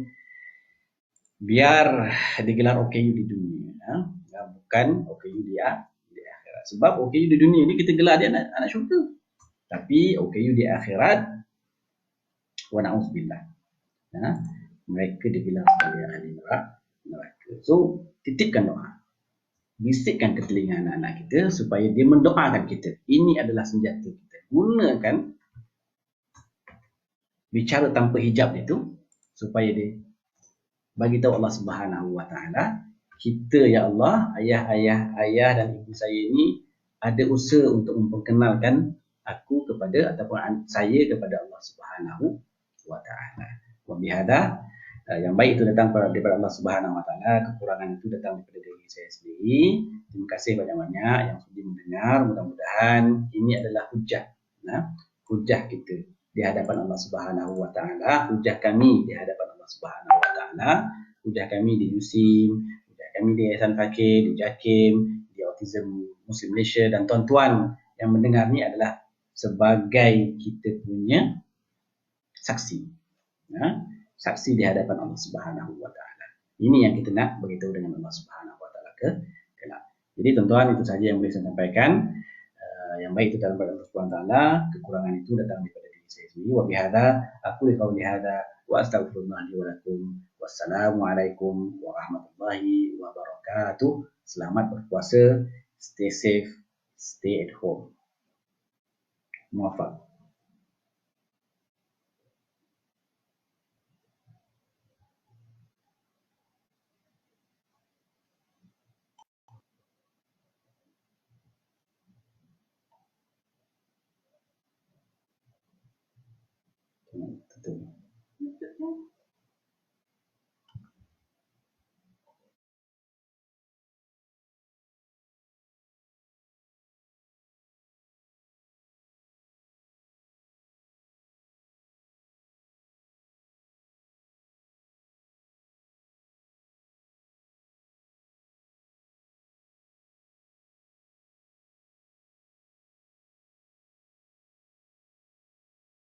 biar digelar OKU di dunia, bukan OKU di akhirat. Sebab OKU di dunia ni kita gelar dia anak syurga, tapi OKU di akhirat, wa na'udzubillah, mereka digelar sebagai ahli neraka. So titipkan doa, bisikkan ke telinga anak-anak kita supaya dia mendoakan kita. Ini adalah senjata kita. Gunakan bicara tanpa hijab itu supaya dia bagi tahu Allah Subhanahu wa taala, kita, ya Allah, ayah dan ibu saya ini ada usaha untuk memperkenalkan aku kepada ataupun saya kepada Allah Subhanahu wa taala. Wa bihadza, yang baik itu datang daripada Allah Subhanahu wa taala, kekurangan itu datang daripada diri saya sendiri. Terima kasih banyak-banyak yang sudah mendengar. Mudah-mudahan ini adalah hujah kita di hadapan Allah Subhanahu wa taala, hujah kami di hadapan Allah Subhanahu wa taala, hujah kami di USIM, hujah kami di Yayasan Fakir, di Jakim, di Autism Muslim Malaysia, dan tuan-tuan yang mendengar ni adalah sebagai kita punya saksi. Saksi di hadapan Allah Subhanahu wa taala. Ini yang kita nak beritahu dengan Allah Subhanahu wa taala kelak. Jadi tuan-tuan itu saja yang boleh saya sampaikan. Yang baik itu dalam pada Allah Subhanahu wa taala, kekurangan itu datang daripada diri saya sendiri. Wa bihadza aku qauli hadza wa astaghfirullah li wa lakum. Wassalamualaikum warahmatullahi wabarakatuh. Selamat berpuasa, stay safe, stay at home. Muafak. Tentu.